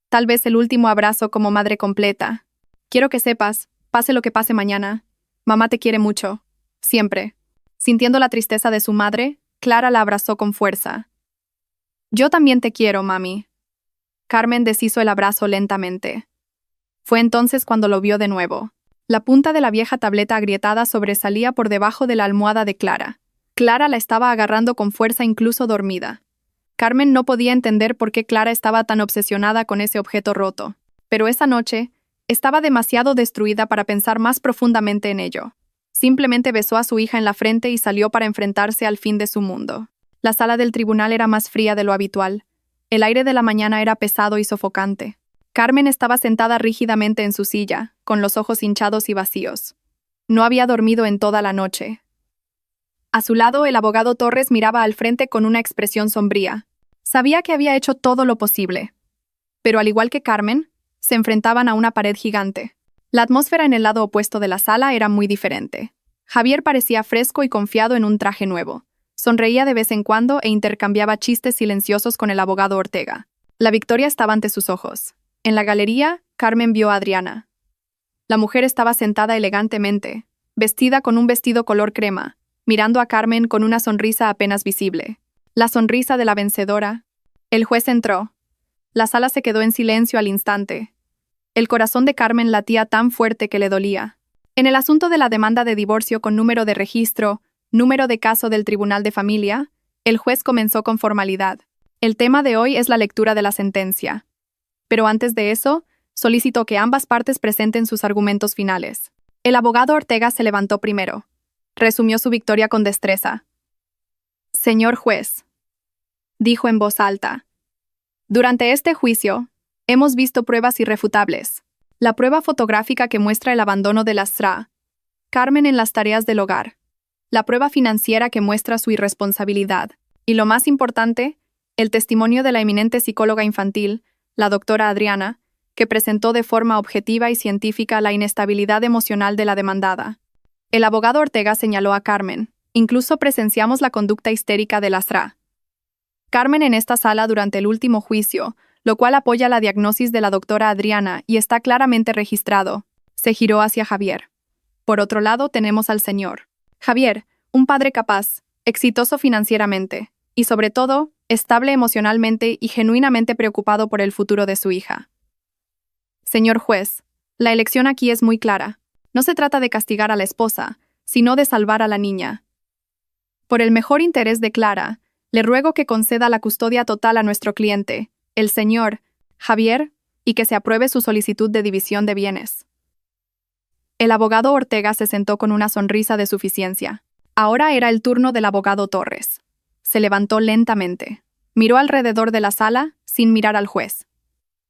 Tal vez el último abrazo como madre completa. «Quiero que sepas, pase lo que pase mañana, mamá te quiere mucho. Siempre». Sintiendo la tristeza de su madre, Clara la abrazó con fuerza. «Yo también te quiero, mami». Carmen deshizo el abrazo lentamente. Fue entonces cuando lo vio de nuevo. La punta de la vieja tableta agrietada sobresalía por debajo de la almohada de Clara. Clara la estaba agarrando con fuerza incluso dormida. Carmen no podía entender por qué Clara estaba tan obsesionada con ese objeto roto. Pero esa noche, estaba demasiado destruida para pensar más profundamente en ello. Simplemente besó a su hija en la frente y salió para enfrentarse al fin de su mundo. La sala del tribunal era más fría de lo habitual. El aire de la mañana era pesado y sofocante. Carmen estaba sentada rígidamente en su silla, con los ojos hinchados y vacíos. No había dormido en toda la noche. A su lado, el abogado Torres miraba al frente con una expresión sombría. Sabía que había hecho todo lo posible. Pero al igual que Carmen, se enfrentaban a una pared gigante. La atmósfera en el lado opuesto de la sala era muy diferente. Javier parecía fresco y confiado en un traje nuevo. Sonreía de vez en cuando e intercambiaba chistes silenciosos con el abogado Ortega. La victoria estaba ante sus ojos. En la galería, Carmen vio a Adriana. La mujer estaba sentada elegantemente, vestida con un vestido color crema, mirando a Carmen con una sonrisa apenas visible. La sonrisa de la vencedora. El juez entró. La sala se quedó en silencio al instante. El corazón de Carmen latía tan fuerte que le dolía. En el asunto de la demanda de divorcio con número de registro, número de caso del Tribunal de Familia, el juez comenzó con formalidad. El tema de hoy es la lectura de la sentencia. Pero antes de eso, solicitó que ambas partes presenten sus argumentos finales. El abogado Ortega se levantó primero. Resumió su victoria con destreza. «Señor juez», dijo en voz alta, «durante este juicio, hemos visto pruebas irrefutables. La prueba fotográfica que muestra el abandono de la Sra. Carmen en las tareas del hogar. La prueba financiera que muestra su irresponsabilidad. Y lo más importante, el testimonio de la eminente psicóloga infantil, la doctora Adriana, que presentó de forma objetiva y científica la inestabilidad emocional de la demandada». El abogado Ortega señaló a Carmen. «Incluso presenciamos la conducta histérica de la Sra. Carmen en esta sala durante el último juicio, lo cual apoya la diagnosis de la doctora Adriana y está claramente registrado». Se giró hacia Javier. «Por otro lado, tenemos al señor Javier, un padre capaz, exitoso financieramente, y sobre todo, estable emocionalmente y genuinamente preocupado por el futuro de su hija. Señor juez, la elección aquí es muy clara. No se trata de castigar a la esposa, sino de salvar a la niña. Por el mejor interés de Clara, le ruego que conceda la custodia total a nuestro cliente, el señor Javier, y que se apruebe su solicitud de división de bienes». El abogado Ortega se sentó con una sonrisa de suficiencia. Ahora era el turno del abogado Torres. Se levantó lentamente. Miró alrededor de la sala, sin mirar al juez.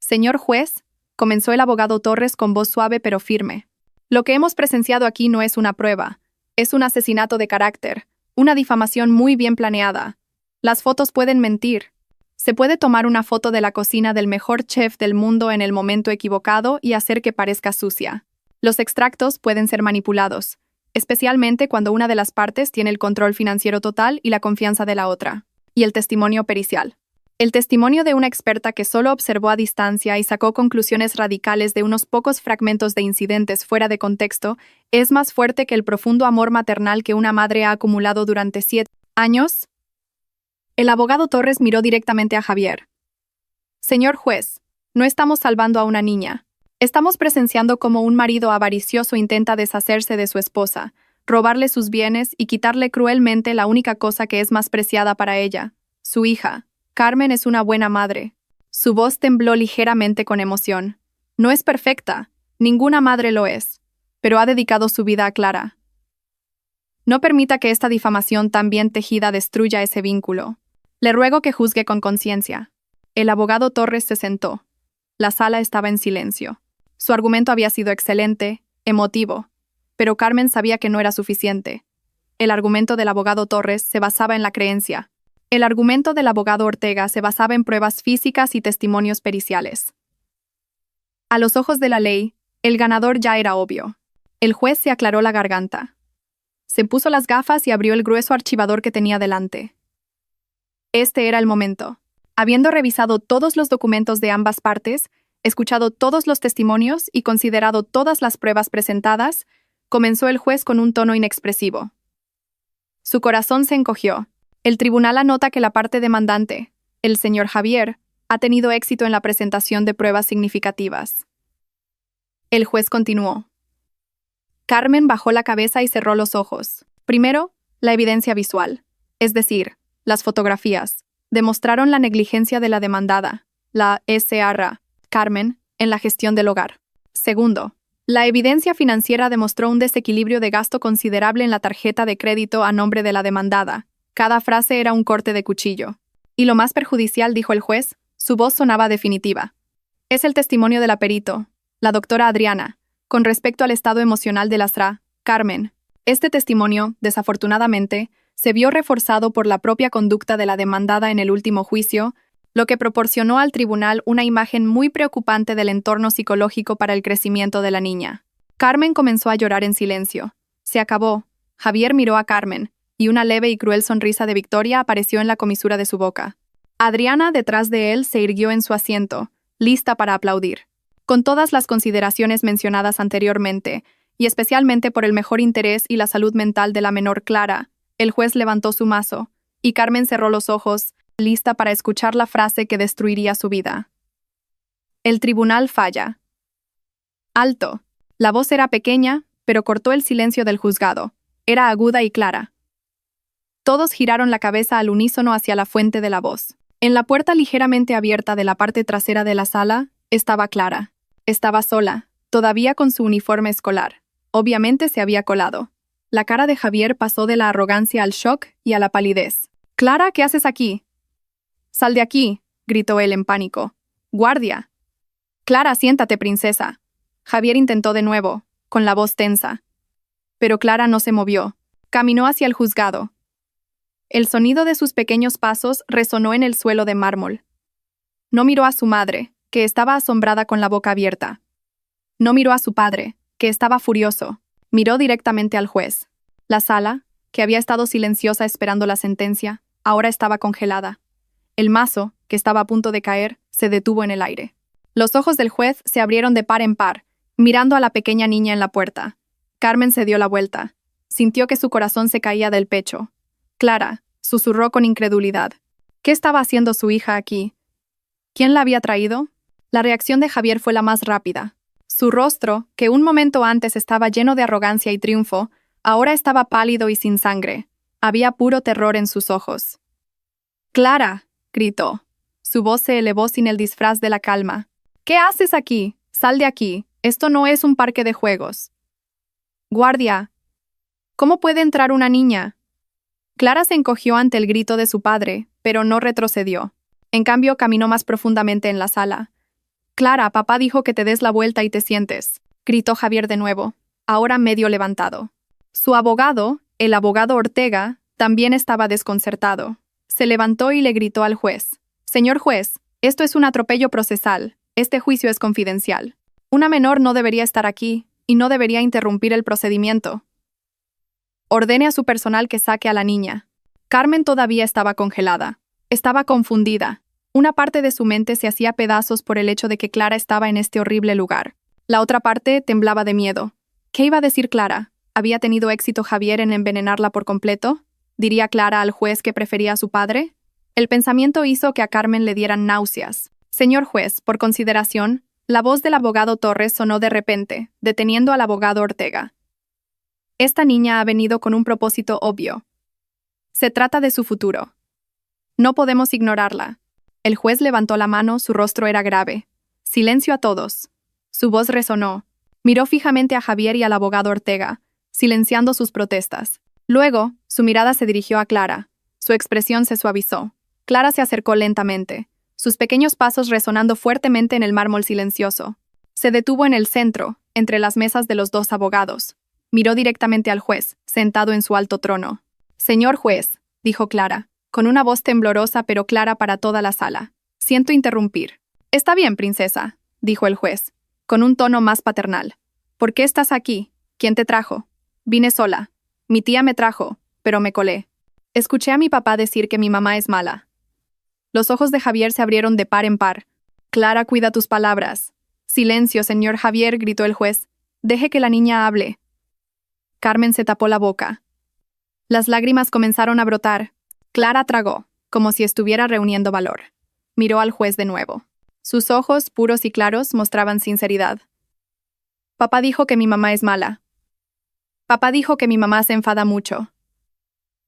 «Señor juez», comenzó el abogado Torres con voz suave pero firme, «lo que hemos presenciado aquí no es una prueba. Es un asesinato de carácter, una difamación muy bien planeada. Las fotos pueden mentir. Se puede tomar una foto de la cocina del mejor chef del mundo en el momento equivocado y hacer que parezca sucia. Los extractos pueden ser manipulados, especialmente cuando una de las partes tiene el control financiero total y la confianza de la otra. Y el testimonio pericial. El testimonio de una experta que solo observó a distancia y sacó conclusiones radicales de unos pocos fragmentos de incidentes fuera de contexto es más fuerte que el profundo amor maternal que una madre ha acumulado durante 7 años». El abogado Torres miró directamente a Javier. «Señor juez, no estamos salvando a una niña. Estamos presenciando cómo un marido avaricioso intenta deshacerse de su esposa, robarle sus bienes y quitarle cruelmente la única cosa que es más preciada para ella, su hija. Carmen es una buena madre». Su voz tembló ligeramente con emoción. «No es perfecta, ninguna madre lo es, pero ha dedicado su vida a Clara. No permita que esta difamación tan bien tejida destruya ese vínculo. Le ruego que juzgue con conciencia». El abogado Torres se sentó. La sala estaba en silencio. Su argumento había sido excelente, emotivo. Pero Carmen sabía que no era suficiente. El argumento del abogado Torres se basaba en la creencia. El argumento del abogado Ortega se basaba en pruebas físicas y testimonios periciales. A los ojos de la ley, el ganador ya era obvio. El juez se aclaró la garganta. Se puso las gafas y abrió el grueso archivador que tenía delante. Este era el momento. Habiendo revisado todos los documentos de ambas partes, escuchado todos los testimonios y considerado todas las pruebas presentadas, comenzó el juez con un tono inexpresivo. Su corazón se encogió. El tribunal anota que la parte demandante, el señor Javier, ha tenido éxito en la presentación de pruebas significativas. El juez continuó. Carmen bajó la cabeza y cerró los ojos. Primero, la evidencia visual, es decir, las fotografías, demostraron la negligencia de la demandada, la Sra. Carmen, en la gestión del hogar. Segundo, la evidencia financiera demostró un desequilibrio de gasto considerable en la tarjeta de crédito a nombre de la demandada. Cada frase era un corte de cuchillo. Y lo más perjudicial, dijo el juez, su voz sonaba definitiva. Es el testimonio de la perito, la doctora Adriana, con respecto al estado emocional de la Sra. Carmen. Este testimonio, desafortunadamente, se vio reforzado por la propia conducta de la demandada en el último juicio, lo que proporcionó al tribunal una imagen muy preocupante del entorno psicológico para el crecimiento de la niña. Carmen comenzó a llorar en silencio. Se acabó. Javier miró a Carmen, y una leve y cruel sonrisa de victoria apareció en la comisura de su boca. Adriana, detrás de él, se irguió en su asiento, lista para aplaudir. Con todas las consideraciones mencionadas anteriormente, y especialmente por el mejor interés y la salud mental de la menor Clara, el juez levantó su mazo, y Carmen cerró los ojos, lista para escuchar la frase que destruiría su vida. El tribunal falla. Alto. La voz era pequeña, pero cortó el silencio del juzgado. Era aguda y clara. Todos giraron la cabeza al unísono hacia la fuente de la voz. En la puerta ligeramente abierta de la parte trasera de la sala, estaba Clara. Estaba sola, todavía con su uniforme escolar. Obviamente se había colado. La cara de Javier pasó de la arrogancia al shock y a la palidez. «Clara, ¿qué haces aquí?» «Sal de aquí», gritó él en pánico. «¡Guardia!» «Clara, siéntate, princesa». Javier intentó de nuevo, con la voz tensa. Pero Clara no se movió. Caminó hacia el juzgado. El sonido de sus pequeños pasos resonó en el suelo de mármol. No miró a su madre, que estaba asombrada con la boca abierta. No miró a su padre, que estaba furioso. Miró directamente al juez. La sala, que había estado silenciosa esperando la sentencia, ahora estaba congelada. El mazo, que estaba a punto de caer, se detuvo en el aire. Los ojos del juez se abrieron de par en par, mirando a la pequeña niña en la puerta. Carmen se dio la vuelta. Sintió que su corazón se caía del pecho. «Clara», susurró con incredulidad. ¿Qué estaba haciendo su hija aquí? ¿Quién la había traído? La reacción de Javier fue la más rápida. Su rostro, que un momento antes estaba lleno de arrogancia y triunfo, ahora estaba pálido y sin sangre. Había puro terror en sus ojos. «¡Clara!», gritó. Su voz se elevó sin el disfraz de la calma. «¿Qué haces aquí? Sal de aquí. Esto no es un parque de juegos». «Guardia. ¿Cómo puede entrar una niña?» Clara se encogió ante el grito de su padre, pero no retrocedió. En cambio, caminó más profundamente en la sala. «Clara, papá dijo que te des la vuelta y te sientes», gritó Javier de nuevo, ahora medio levantado. Su abogado, el abogado Ortega, también estaba desconcertado. Se levantó y le gritó al juez. «Señor juez, esto es un atropello procesal. Este juicio es confidencial. Una menor no debería estar aquí y no debería interrumpir el procedimiento. Ordene a su personal que saque a la niña». Carmen todavía estaba congelada. Estaba confundida. Una parte de su mente se hacía pedazos por el hecho de que Clara estaba en este horrible lugar. La otra parte temblaba de miedo. ¿Qué iba a decir Clara? ¿Había tenido éxito Javier en envenenarla por completo? ¿Diría Clara al juez que prefería a su padre? El pensamiento hizo que a Carmen le dieran náuseas. «Señor juez, por consideración», la voz del abogado Torres sonó de repente, deteniendo al abogado Ortega. «Esta niña ha venido con un propósito obvio. Se trata de su futuro. No podemos ignorarla». El juez levantó la mano, su rostro era grave. «Silencio a todos». Su voz resonó. Miró fijamente a Javier y al abogado Ortega, silenciando sus protestas. Luego, su mirada se dirigió a Clara. Su expresión se suavizó. Clara se acercó lentamente, sus pequeños pasos resonando fuertemente en el mármol silencioso. Se detuvo en el centro, entre las mesas de los dos abogados. Miró directamente al juez, sentado en su alto trono. «Señor juez», dijo Clara, con una voz temblorosa pero clara para toda la sala. «Siento interrumpir». «Está bien, princesa», dijo el juez, con un tono más paternal. «¿Por qué estás aquí? ¿Quién te trajo?» «Vine sola. Mi tía me trajo, pero me colé. Escuché a mi papá decir que mi mamá es mala». Los ojos de Javier se abrieron de par en par. «Clara, cuida tus palabras». «Silencio, señor Javier», gritó el juez. «Deje que la niña hable». Carmen se tapó la boca. Las lágrimas comenzaron a brotar. Clara tragó, como si estuviera reuniendo valor. Miró al juez de nuevo. Sus ojos, puros y claros, mostraban sinceridad. «Papá dijo que mi mamá es mala. Papá dijo que mi mamá se enfada mucho.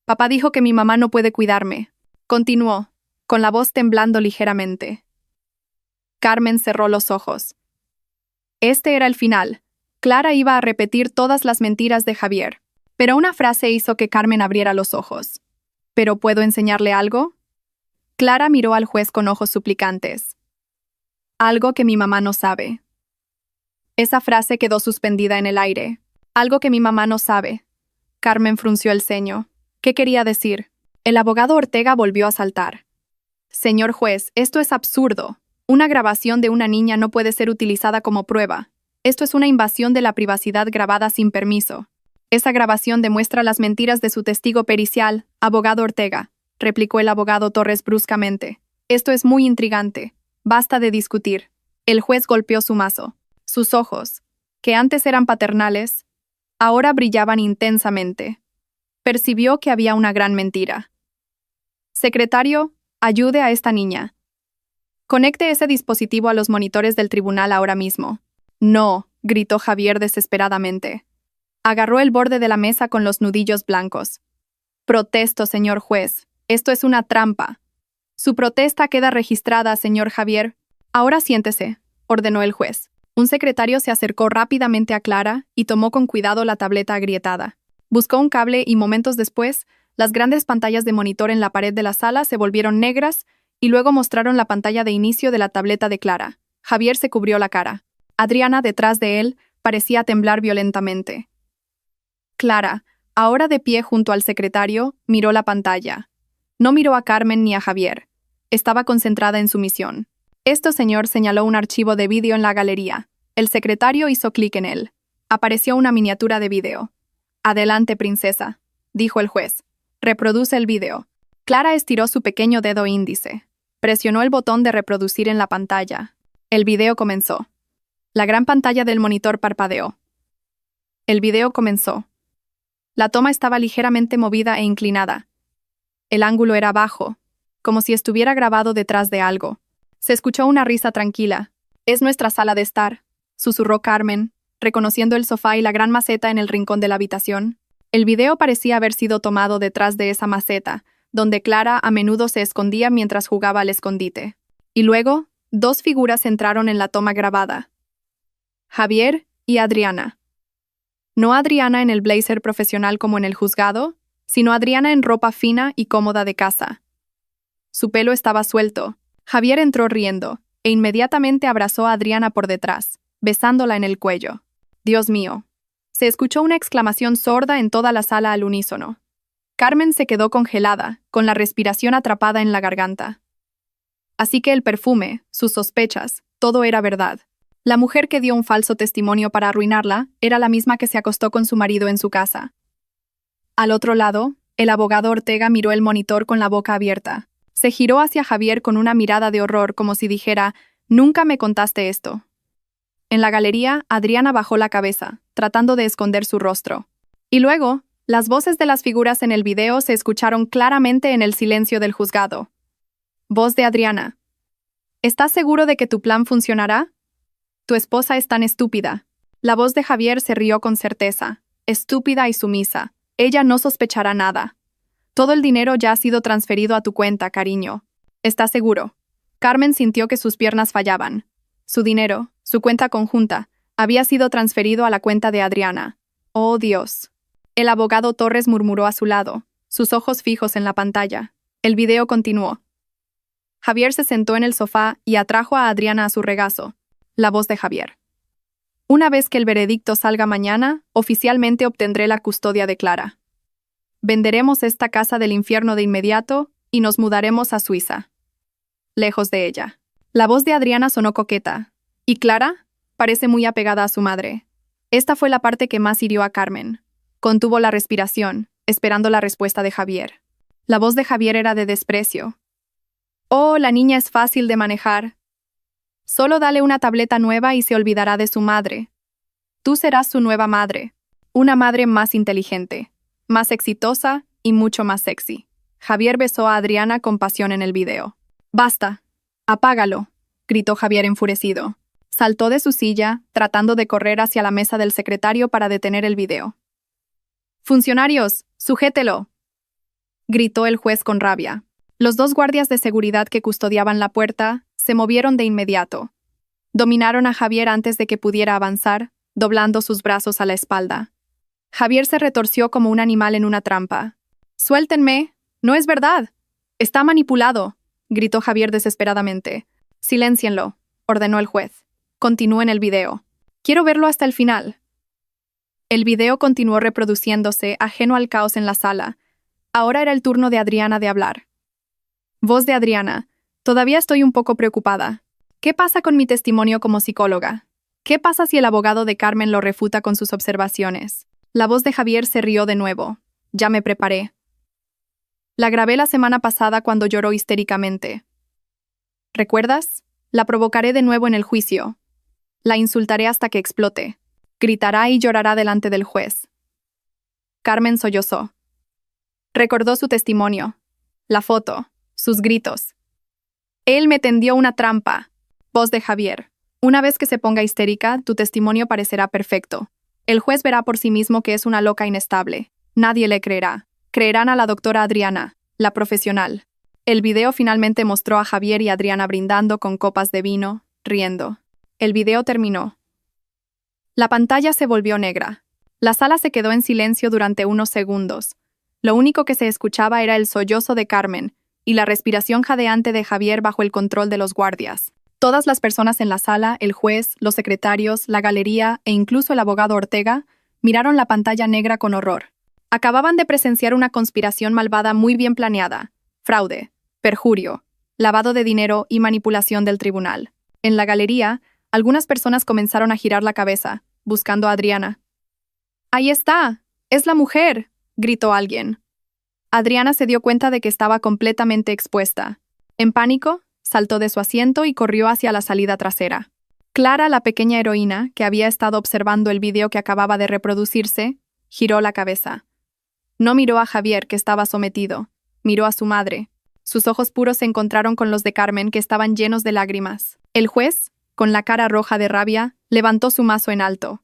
Papá dijo que mi mamá no puede cuidarme», continuó, con la voz temblando ligeramente. Carmen cerró los ojos. Este era el final. Clara iba a repetir todas las mentiras de Javier, pero una frase hizo que Carmen abriera los ojos. «¿Pero puedo enseñarle algo?» Clara miró al juez con ojos suplicantes. «Algo que mi mamá no sabe». Esa frase quedó suspendida en el aire. «Algo que mi mamá no sabe». Carmen frunció el ceño. ¿Qué quería decir? El abogado Ortega volvió a saltar. «Señor juez, esto es absurdo. Una grabación de una niña no puede ser utilizada como prueba. Esto es una invasión de la privacidad grabada sin permiso». «Esa grabación demuestra las mentiras de su testigo pericial, abogado Ortega», replicó el abogado Torres bruscamente. «Esto es muy intrigante. Basta de discutir». El juez golpeó su mazo. Sus ojos, que antes eran paternales, ahora brillaban intensamente. Percibió que había una gran mentira. «Secretario, ayude a esta niña. Conecte ese dispositivo a los monitores del tribunal ahora mismo». «No», gritó Javier desesperadamente. Agarró el borde de la mesa con los nudillos blancos. «Protesto, señor juez. Esto es una trampa». «Su protesta queda registrada, señor Javier». «Ahora siéntese», ordenó el juez. Un secretario se acercó rápidamente a Clara y tomó con cuidado la tableta agrietada. Buscó un cable y momentos después, las grandes pantallas de monitor en la pared de la sala se volvieron negras y luego mostraron la pantalla de inicio de la tableta de Clara. Javier se cubrió la cara. Adriana, detrás de él, parecía temblar violentamente. Clara, ahora de pie junto al secretario, miró la pantalla. No miró a Carmen ni a Javier. Estaba concentrada en su misión. «Esto, señor», señaló un archivo de vídeo en la galería. El secretario hizo clic en él. Apareció una miniatura de vídeo. «Adelante, princesa», dijo el juez. «Reproduce el vídeo». Clara estiró su pequeño dedo índice. Presionó el botón de reproducir en la pantalla. El vídeo comenzó. La gran pantalla del monitor parpadeó. El vídeo comenzó. La toma estaba ligeramente movida e inclinada. El ángulo era bajo, como si estuviera grabado detrás de algo. Se escuchó una risa tranquila. «Es nuestra sala de estar», susurró Carmen, reconociendo el sofá y la gran maceta en el rincón de la habitación. El video parecía haber sido tomado detrás de esa maceta, donde Clara a menudo se escondía mientras jugaba al escondite. Y luego, dos figuras entraron en la toma grabada. Javier y Adriana. No Adriana en el blazer profesional como en el juzgado, sino Adriana en ropa fina y cómoda de casa. Su pelo estaba suelto. Javier entró riendo, e inmediatamente abrazó a Adriana por detrás, besándola en el cuello. «Dios mío». Se escuchó una exclamación sorda en toda la sala al unísono. Carmen se quedó congelada, con la respiración atrapada en la garganta. Así que el perfume, sus sospechas, todo era verdad. La mujer que dio un falso testimonio para arruinarla era la misma que se acostó con su marido en su casa. Al otro lado, el abogado Ortega miró el monitor con la boca abierta. Se giró hacia Javier con una mirada de horror como si dijera, «Nunca me contaste esto». En la galería, Adriana bajó la cabeza, tratando de esconder su rostro. Y luego, las voces de las figuras en el video se escucharon claramente en el silencio del juzgado. Voz de Adriana. «¿Estás seguro de que tu plan funcionará? Tu esposa es tan estúpida». La voz de Javier se rió con certeza. «Estúpida y sumisa. Ella no sospechará nada. Todo el dinero ya ha sido transferido a tu cuenta, cariño. ¿Estás seguro?» Carmen sintió que sus piernas fallaban. Su dinero, su cuenta conjunta, había sido transferido a la cuenta de Adriana. «Oh, Dios». El abogado Torres murmuró a su lado, sus ojos fijos en la pantalla. El video continuó. Javier se sentó en el sofá y atrajo a Adriana a su regazo. La voz de Javier. Una vez que el veredicto salga mañana, oficialmente obtendré la custodia de Clara. Venderemos esta casa del infierno de inmediato y nos mudaremos a Suiza. Lejos de ella. La voz de Adriana sonó coqueta. ¿Y Clara? Parece muy apegada a su madre. Esta fue la parte que más hirió a Carmen. Contuvo la respiración, esperando la respuesta de Javier. La voz de Javier era de desprecio. Oh, la niña es fácil de manejar. Solo dale una tableta nueva y se olvidará de su madre. Tú serás su nueva madre. Una madre más inteligente, más exitosa y mucho más sexy. Javier besó a Adriana con pasión en el video. «Basta. Apágalo», gritó Javier enfurecido. Saltó de su silla, tratando de correr hacia la mesa del secretario para detener el video. «Funcionarios, sujételo», gritó el juez con rabia. Los dos guardias de seguridad que custodiaban la puerta se movieron de inmediato. Dominaron a Javier antes de que pudiera avanzar, doblando sus brazos a la espalda. Javier se retorció como un animal en una trampa. «Suéltenme. No es verdad. Está manipulado», gritó Javier desesperadamente. «Siléncienlo», ordenó el juez. «Continúen el video. Quiero verlo hasta el final». El video continuó reproduciéndose, ajeno al caos en la sala. Ahora era el turno de Adriana de hablar. Voz de Adriana. «Todavía estoy un poco preocupada. ¿Qué pasa con mi testimonio como psicóloga? ¿Qué pasa si el abogado de Carmen lo refuta con sus observaciones?» La voz de Javier se rió de nuevo. «Ya me preparé. La grabé la semana pasada cuando lloró histéricamente. ¿Recuerdas? La provocaré de nuevo en el juicio. La insultaré hasta que explote. Gritará y llorará delante del juez». Carmen sollozó. Recordó su testimonio, la foto, sus gritos. «Él me tendió una trampa». Voz de Javier. «Una vez que se ponga histérica, tu testimonio parecerá perfecto. El juez verá por sí mismo que es una loca inestable. Nadie le creerá. Creerán a la doctora Adriana, la profesional». El video finalmente mostró a Javier y Adriana brindando con copas de vino, riendo. El video terminó. La pantalla se volvió negra. La sala se quedó en silencio durante unos segundos. Lo único que se escuchaba era el sollozo de Carmen y la respiración jadeante de Javier bajo el control de los guardias. Todas las personas en la sala, el juez, los secretarios, la galería e incluso el abogado Ortega, miraron la pantalla negra con horror. Acababan de presenciar una conspiración malvada muy bien planeada. Fraude, perjurio, lavado de dinero y manipulación del tribunal. En la galería, algunas personas comenzaron a girar la cabeza, buscando a Adriana. «¡Ahí está! ¡Es la mujer!», gritó alguien. Adriana se dio cuenta de que estaba completamente expuesta. En pánico, saltó de su asiento y corrió hacia la salida trasera. Clara, la pequeña heroína, que había estado observando el video que acababa de reproducirse, giró la cabeza. No miró a Javier, que estaba sometido. Miró a su madre. Sus ojos puros se encontraron con los de Carmen, que estaban llenos de lágrimas. El juez, con la cara roja de rabia, levantó su mazo en alto.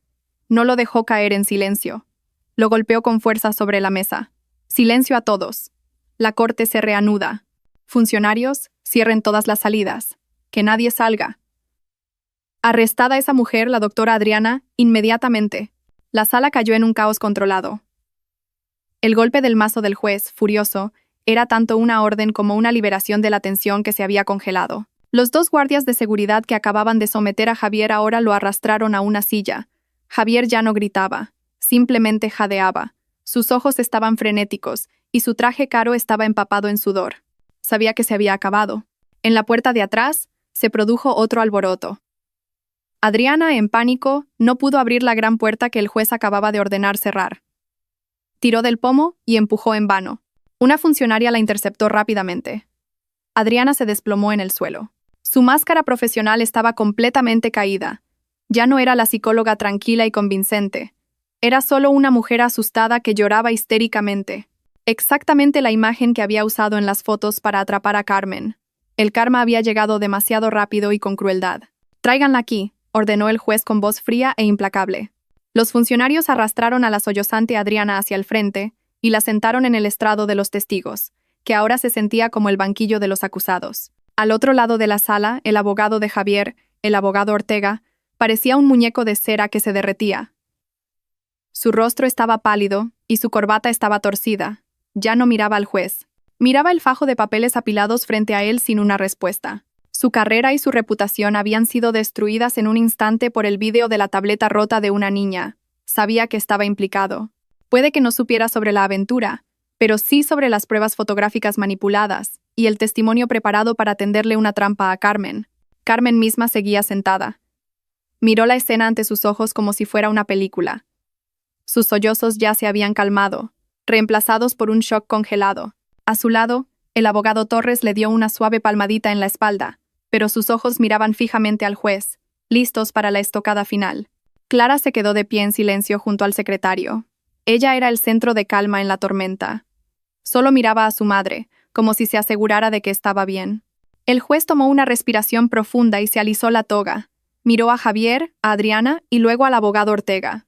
No lo dejó caer en silencio. Lo golpeó con fuerza sobre la mesa. «Silencio a todos. La corte se reanuda. Funcionarios, cierren todas las salidas. Que nadie salga». Arrestada esa mujer, la doctora Adriana, inmediatamente. La sala cayó en un caos controlado. El golpe del mazo del juez, furioso, era tanto una orden como una liberación de la tensión que se había congelado. Los dos guardias de seguridad que acababan de someter a Javier ahora lo arrastraron a una silla. Javier ya no gritaba, simplemente jadeaba. Sus ojos estaban frenéticos y su traje caro estaba empapado en sudor. Sabía que se había acabado. En la puerta de atrás se produjo otro alboroto. Adriana, en pánico, no pudo abrir la gran puerta que el juez acababa de ordenar cerrar. Tiró del pomo y empujó en vano. Una funcionaria la interceptó rápidamente. Adriana se desplomó en el suelo. Su máscara profesional estaba completamente caída. Ya no era la psicóloga tranquila y convincente. Era solo una mujer asustada que lloraba histéricamente. Exactamente la imagen que había usado en las fotos para atrapar a Carmen. El karma había llegado demasiado rápido y con crueldad. «Tráiganla aquí», ordenó el juez con voz fría e implacable. Los funcionarios arrastraron a la sollozante Adriana hacia el frente y la sentaron en el estrado de los testigos, que ahora se sentía como el banquillo de los acusados. Al otro lado de la sala, el abogado de Javier, el abogado Ortega, parecía un muñeco de cera que se derretía. Su rostro estaba pálido y su corbata estaba torcida. Ya no miraba al juez. Miraba el fajo de papeles apilados frente a él sin una respuesta. Su carrera y su reputación habían sido destruidas en un instante por el vídeo de la tableta rota de una niña. Sabía que estaba implicado. Puede que no supiera sobre la aventura, pero sí sobre las pruebas fotográficas manipuladas y el testimonio preparado para tenderle una trampa a Carmen. Carmen misma seguía sentada. Miró la escena ante sus ojos como si fuera una película. Sus sollozos ya se habían calmado, reemplazados por un shock congelado. A su lado, el abogado Torres le dio una suave palmadita en la espalda, pero sus ojos miraban fijamente al juez, listos para la estocada final. Clara se quedó de pie en silencio junto al secretario. Ella era el centro de calma en la tormenta. Solo miraba a su madre, como si se asegurara de que estaba bien. El juez tomó una respiración profunda y se alisó la toga. Miró a Javier, a Adriana y luego al abogado Ortega.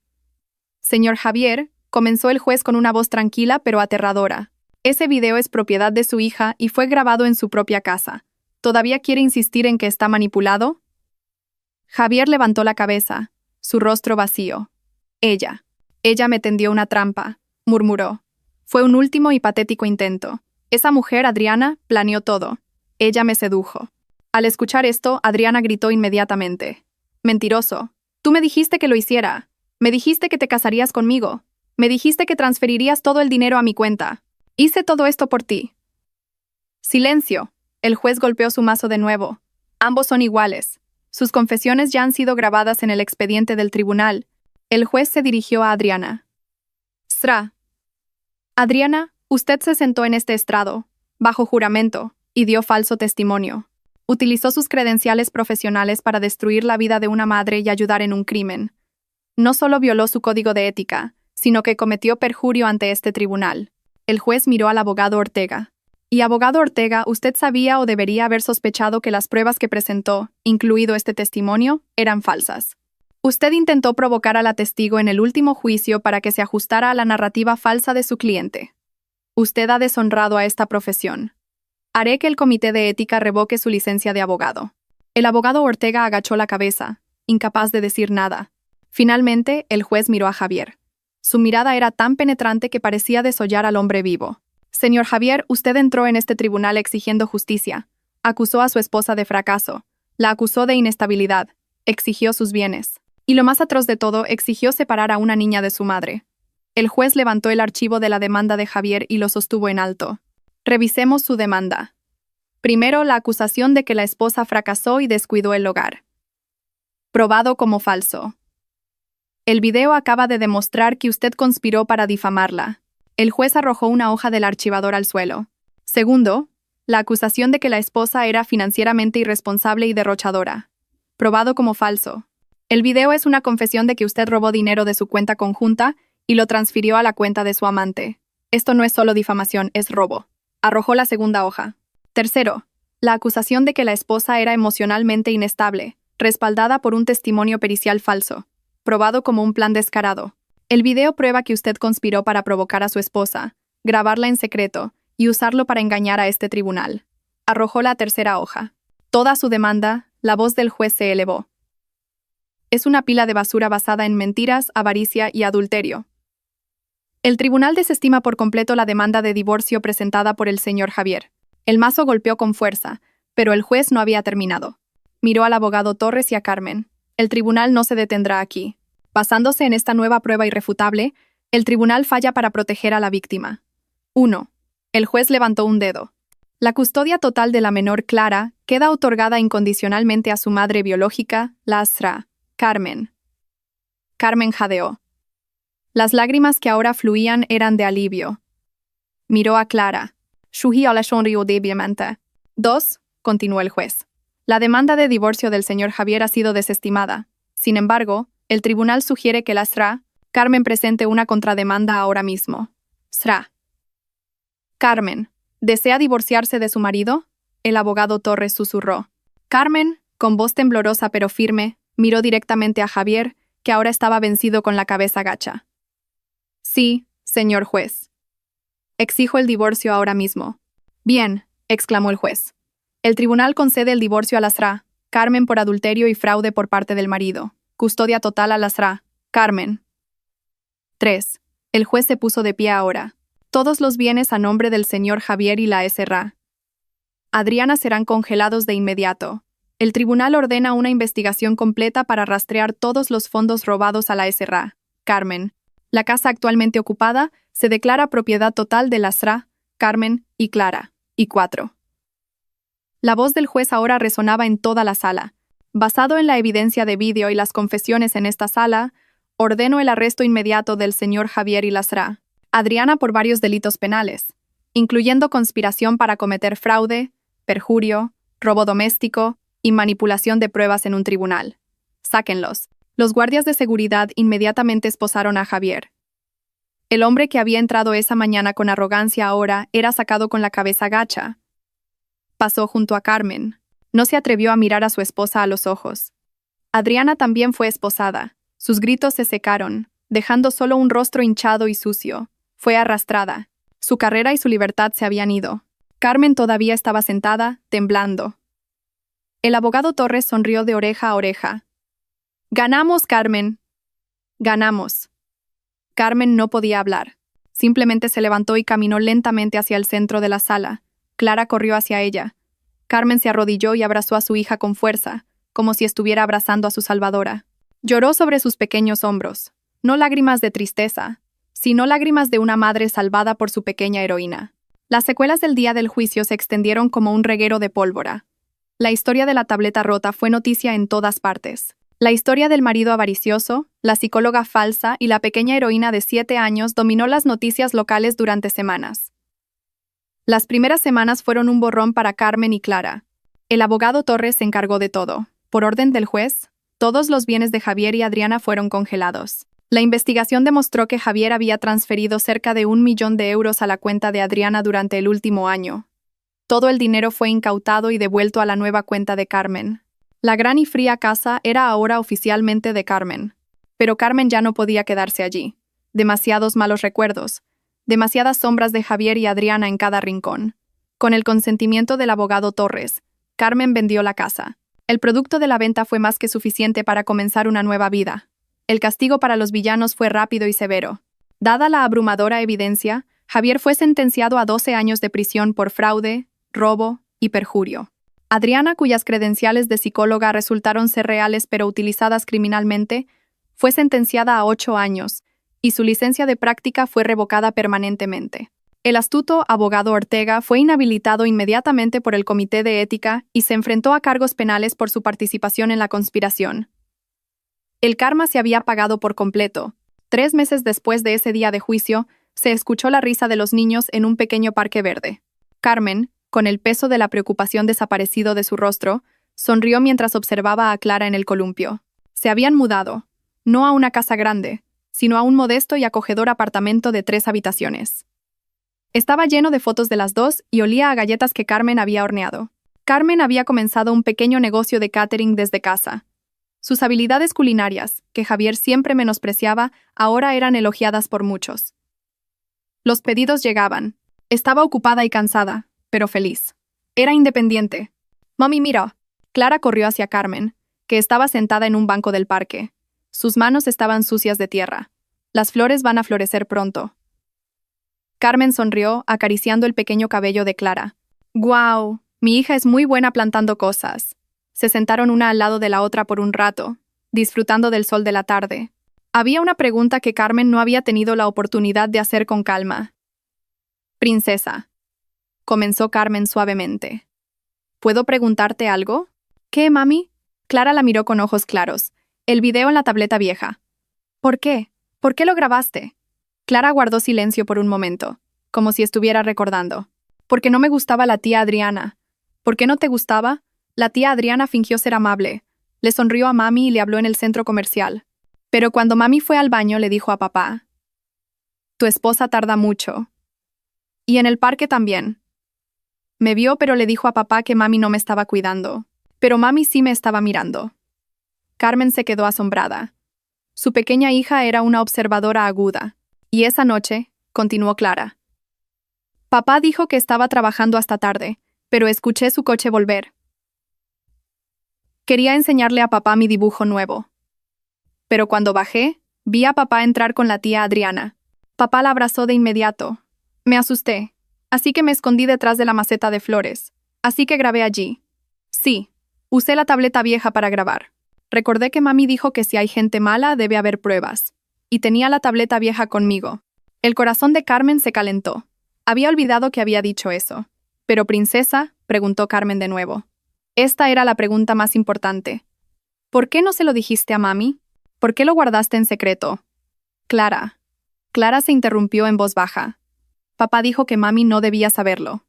Señor Javier, comenzó el juez con una voz tranquila pero aterradora. Ese video es propiedad de su hija y fue grabado en su propia casa. ¿Todavía quiere insistir en que está manipulado? Javier levantó la cabeza, su rostro vacío. Ella me tendió una trampa, murmuró. Fue un último y patético intento. Esa mujer, Adriana, planeó todo. Ella me sedujo. Al escuchar esto, Adriana gritó inmediatamente. Mentiroso. Tú me dijiste que lo hiciera. Me dijiste que te casarías conmigo. Me dijiste que transferirías todo el dinero a mi cuenta. Hice todo esto por ti. Silencio. El juez golpeó su mazo de nuevo. Ambos son iguales. Sus confesiones ya han sido grabadas en el expediente del tribunal. El juez se dirigió a Adriana. Sra. Adriana, usted se sentó en este estrado, bajo juramento, y dio falso testimonio. Utilizó sus credenciales profesionales para destruir la vida de una madre y ayudar en un crimen. No solo violó su código de ética, sino que cometió perjurio ante este tribunal. El juez miró al abogado Ortega. Y abogado Ortega, ¿usted sabía o debería haber sospechado que las pruebas que presentó, incluido este testimonio, eran falsas? Usted intentó provocar a la testigo en el último juicio para que se ajustara a la narrativa falsa de su cliente. Usted ha deshonrado a esta profesión. Haré que el comité de ética revoque su licencia de abogado. El abogado Ortega agachó la cabeza, incapaz de decir nada. Finalmente, el juez miró a Javier. Su mirada era tan penetrante que parecía desollar al hombre vivo. Señor Javier, usted entró en este tribunal exigiendo justicia. Acusó a su esposa de fracaso. La acusó de inestabilidad. Exigió sus bienes. Y lo más atroz de todo, exigió separar a una niña de su madre. El juez levantó el archivo de la demanda de Javier y lo sostuvo en alto. Revisemos su demanda. Primero, la acusación de que la esposa fracasó y descuidó el hogar. Probado como falso. El video acaba de demostrar que usted conspiró para difamarla. El juez arrojó una hoja del archivador al suelo. Segundo, la acusación de que la esposa era financieramente irresponsable y derrochadora. Probado como falso. El video es una confesión de que usted robó dinero de su cuenta conjunta y lo transfirió a la cuenta de su amante. Esto no es solo difamación, es robo. Arrojó la segunda hoja. Tercero, la acusación de que la esposa era emocionalmente inestable, respaldada por un testimonio pericial falso. Probado como un plan descarado. El video prueba que usted conspiró para provocar a su esposa, grabarla en secreto y usarlo para engañar a este tribunal. Arrojó la tercera hoja. Toda su demanda, la voz del juez se elevó. Es una pila de basura basada en mentiras, avaricia y adulterio. El tribunal desestima por completo la demanda de divorcio presentada por el señor Javier. El mazo golpeó con fuerza, pero el juez no había terminado. Miró al abogado Torres y a Carmen. El tribunal no se detendrá aquí. Basándose en esta nueva prueba irrefutable, el tribunal falla para proteger a la víctima. 1. El juez levantó un dedo. La custodia total de la menor Clara queda otorgada incondicionalmente a su madre biológica, la Sra. Carmen. Carmen jadeó. Las lágrimas que ahora fluían eran de alivio. Miró a Clara. La sonrió débilmente. 2. Continuó el juez. La demanda de divorcio del señor Javier ha sido desestimada. Sin embargo, el tribunal sugiere que la Sra. Carmen presente una contrademanda ahora mismo. Sra. Carmen, ¿desea divorciarse de su marido? El abogado Torres susurró. Carmen, con voz temblorosa pero firme, miró directamente a Javier, que ahora estaba vencido con la cabeza gacha. Sí, señor juez. Exijo el divorcio ahora mismo. Bien, exclamó el juez. El tribunal concede el divorcio a la Sra. Carmen por adulterio y fraude por parte del marido. Custodia total a la Sra. Carmen. 3. El juez se puso de pie ahora. Todos los bienes a nombre del señor Javier y la Sra. Adriana serán congelados de inmediato. El tribunal ordena una investigación completa para rastrear todos los fondos robados a la SRA. Carmen. La casa actualmente ocupada se declara propiedad total de la SRA, Carmen y Clara. Y 4. La voz del juez ahora resonaba en toda la sala. Basado en la evidencia de vídeo y las confesiones en esta sala, ordeno el arresto inmediato del señor Javier y la SRA, Adriana por varios delitos penales, incluyendo conspiración para cometer fraude, perjurio, robo doméstico y manipulación de pruebas en un tribunal. Sáquenlos. Los guardias de seguridad inmediatamente esposaron a Javier. El hombre que había entrado esa mañana con arrogancia ahora era sacado con la cabeza gacha. Pasó junto a Carmen. No se atrevió a mirar a su esposa a los ojos. Adriana también fue esposada. Sus gritos se secaron, dejando solo un rostro hinchado y sucio. Fue arrastrada. Su carrera y su libertad se habían ido. Carmen todavía estaba sentada, temblando. El abogado Torres sonrió de oreja a oreja. «Ganamos, Carmen. Ganamos». Carmen no podía hablar. Simplemente se levantó y caminó lentamente hacia el centro de la sala. Clara corrió hacia ella. Carmen se arrodilló y abrazó a su hija con fuerza, como si estuviera abrazando a su salvadora. Lloró sobre sus pequeños hombros. No lágrimas de tristeza, sino lágrimas de una madre salvada por su pequeña heroína. Las secuelas del día del juicio se extendieron como un reguero de pólvora. La historia de la tableta rota fue noticia en todas partes. La historia del marido avaricioso, la psicóloga falsa y la pequeña heroína de 7 años dominó las noticias locales durante semanas. Las primeras semanas fueron un borrón para Carmen y Clara. El abogado Torres se encargó de todo. Por orden del juez, todos los bienes de Javier y Adriana fueron congelados. La investigación demostró que Javier había transferido cerca de 1 millón de euros a la cuenta de Adriana durante el último año. Todo el dinero fue incautado y devuelto a la nueva cuenta de Carmen. La gran y fría casa era ahora oficialmente de Carmen. Pero Carmen ya no podía quedarse allí. Demasiados malos recuerdos. Demasiadas sombras de Javier y Adriana en cada rincón. Con el consentimiento del abogado Torres, Carmen vendió la casa. El producto de la venta fue más que suficiente para comenzar una nueva vida. El castigo para los villanos fue rápido y severo. Dada la abrumadora evidencia, Javier fue sentenciado a 12 años de prisión por fraude, robo y perjurio. Adriana, cuyas credenciales de psicóloga resultaron ser reales pero utilizadas criminalmente, fue sentenciada a 8 años, y su licencia de práctica fue revocada permanentemente. El astuto abogado Ortega fue inhabilitado inmediatamente por el Comité de Ética y se enfrentó a cargos penales por su participación en la conspiración. El karma se había pagado por completo. 3 meses después de ese día de juicio, se escuchó la risa de los niños en un pequeño parque verde. Carmen, con el peso de la preocupación desaparecido de su rostro, sonrió mientras observaba a Clara en el columpio. Se habían mudado, no a una casa grande, sino a un modesto y acogedor apartamento de 3 habitaciones. Estaba lleno de fotos de las dos y olía a galletas que Carmen había horneado. Carmen había comenzado un pequeño negocio de catering desde casa. Sus habilidades culinarias, que Javier siempre menospreciaba, ahora eran elogiadas por muchos. Los pedidos llegaban. Estaba ocupada y cansada, pero feliz. Era independiente. «Mami, mira». Clara corrió hacia Carmen, que estaba sentada en un banco del parque. Sus manos estaban sucias de tierra. «Las flores van a florecer pronto». Carmen sonrió, acariciando el pequeño cabello de Clara. «Guau, mi hija es muy buena plantando cosas». Se sentaron una al lado de la otra por un rato, disfrutando del sol de la tarde. Había una pregunta que Carmen no había tenido la oportunidad de hacer con calma. «Princesa», comenzó Carmen suavemente. «¿Puedo preguntarte algo?» «¿Qué, mami?» Clara la miró con ojos claros. «El video en la tableta vieja». «¿Por qué? ¿Por qué lo grabaste?» Clara guardó silencio por un momento, como si estuviera recordando. «Porque no me gustaba la tía Adriana». «¿Por qué no te gustaba?» La tía Adriana fingió ser amable. Le sonrió a mami y le habló en el centro comercial. Pero cuando mami fue al baño le dijo a papá: «Tu esposa tarda mucho». Y en el parque también. Me vio, pero le dijo a papá que mami no me estaba cuidando. Pero mami sí me estaba mirando. Carmen se quedó asombrada. Su pequeña hija era una observadora aguda. Y esa noche, continuó Clara. Papá dijo que estaba trabajando hasta tarde, pero escuché su coche volver. Quería enseñarle a papá mi dibujo nuevo. Pero cuando bajé, vi a papá entrar con la tía Adriana. Papá la abrazó de inmediato. Me asusté, así que me escondí detrás de la maceta de flores. Así que grabé allí. Sí, usé la tableta vieja para grabar. Recordé que mami dijo que si hay gente mala debe haber pruebas. Y tenía la tableta vieja conmigo. El corazón de Carmen se calentó. Había olvidado que había dicho eso. ¿Pero princesa?, preguntó Carmen de nuevo. Esta era la pregunta más importante. ¿Por qué no se lo dijiste a mami? ¿Por qué lo guardaste en secreto? Clara. Clara se interrumpió en voz baja. Papá dijo que mami no debía saberlo.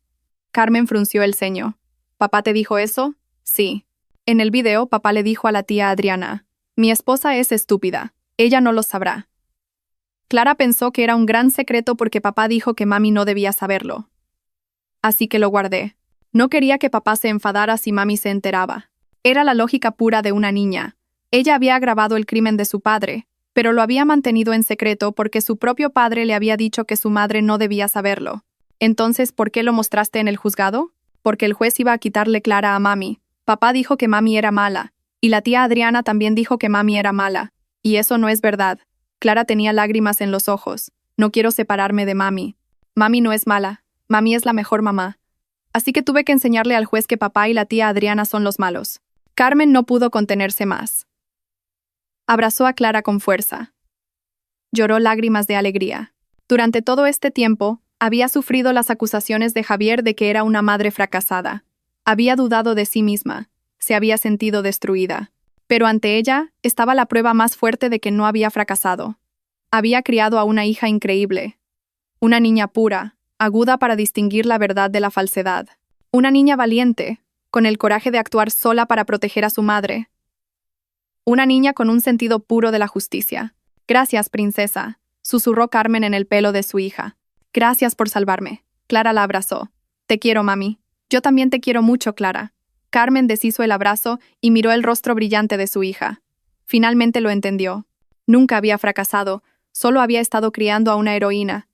Carmen frunció el ceño. ¿Papá te dijo eso? Sí. En el video, papá le dijo a la tía Adriana: mi esposa es estúpida. Ella no lo sabrá. Clara pensó que era un gran secreto porque papá dijo que mami no debía saberlo. Así que lo guardé. No quería que papá se enfadara si mami se enteraba. Era la lógica pura de una niña. Ella había agravado el crimen de su padre, pero lo había mantenido en secreto porque su propio padre le había dicho que su madre no debía saberlo. Entonces, ¿por qué lo mostraste en el juzgado? Porque el juez iba a quitarle Clara a mami. Papá dijo que mami era mala, y la tía Adriana también dijo que mami era mala. Y eso no es verdad. Clara tenía lágrimas en los ojos. No quiero separarme de mami. Mami no es mala. Mami es la mejor mamá. Así que tuve que enseñarle al juez que papá y la tía Adriana son los malos. Carmen no pudo contenerse más. Abrazó a Clara con fuerza. Lloró lágrimas de alegría. Durante todo este tiempo, había sufrido las acusaciones de Javier de que era una madre fracasada. Había dudado de sí misma. Se había sentido destruida. Pero ante ella estaba la prueba más fuerte de que no había fracasado. Había criado a una hija increíble. Una niña pura, aguda para distinguir la verdad de la falsedad. Una niña valiente, con el coraje de actuar sola para proteger a su madre. Una niña con un sentido puro de la justicia. Gracias, princesa, susurró Carmen en el pelo de su hija. Gracias por salvarme. Clara la abrazó. Te quiero, mami. Yo también te quiero mucho, Clara. Carmen deshizo el abrazo y miró el rostro brillante de su hija. Finalmente lo entendió. Nunca había fracasado, solo había estado criando a una heroína,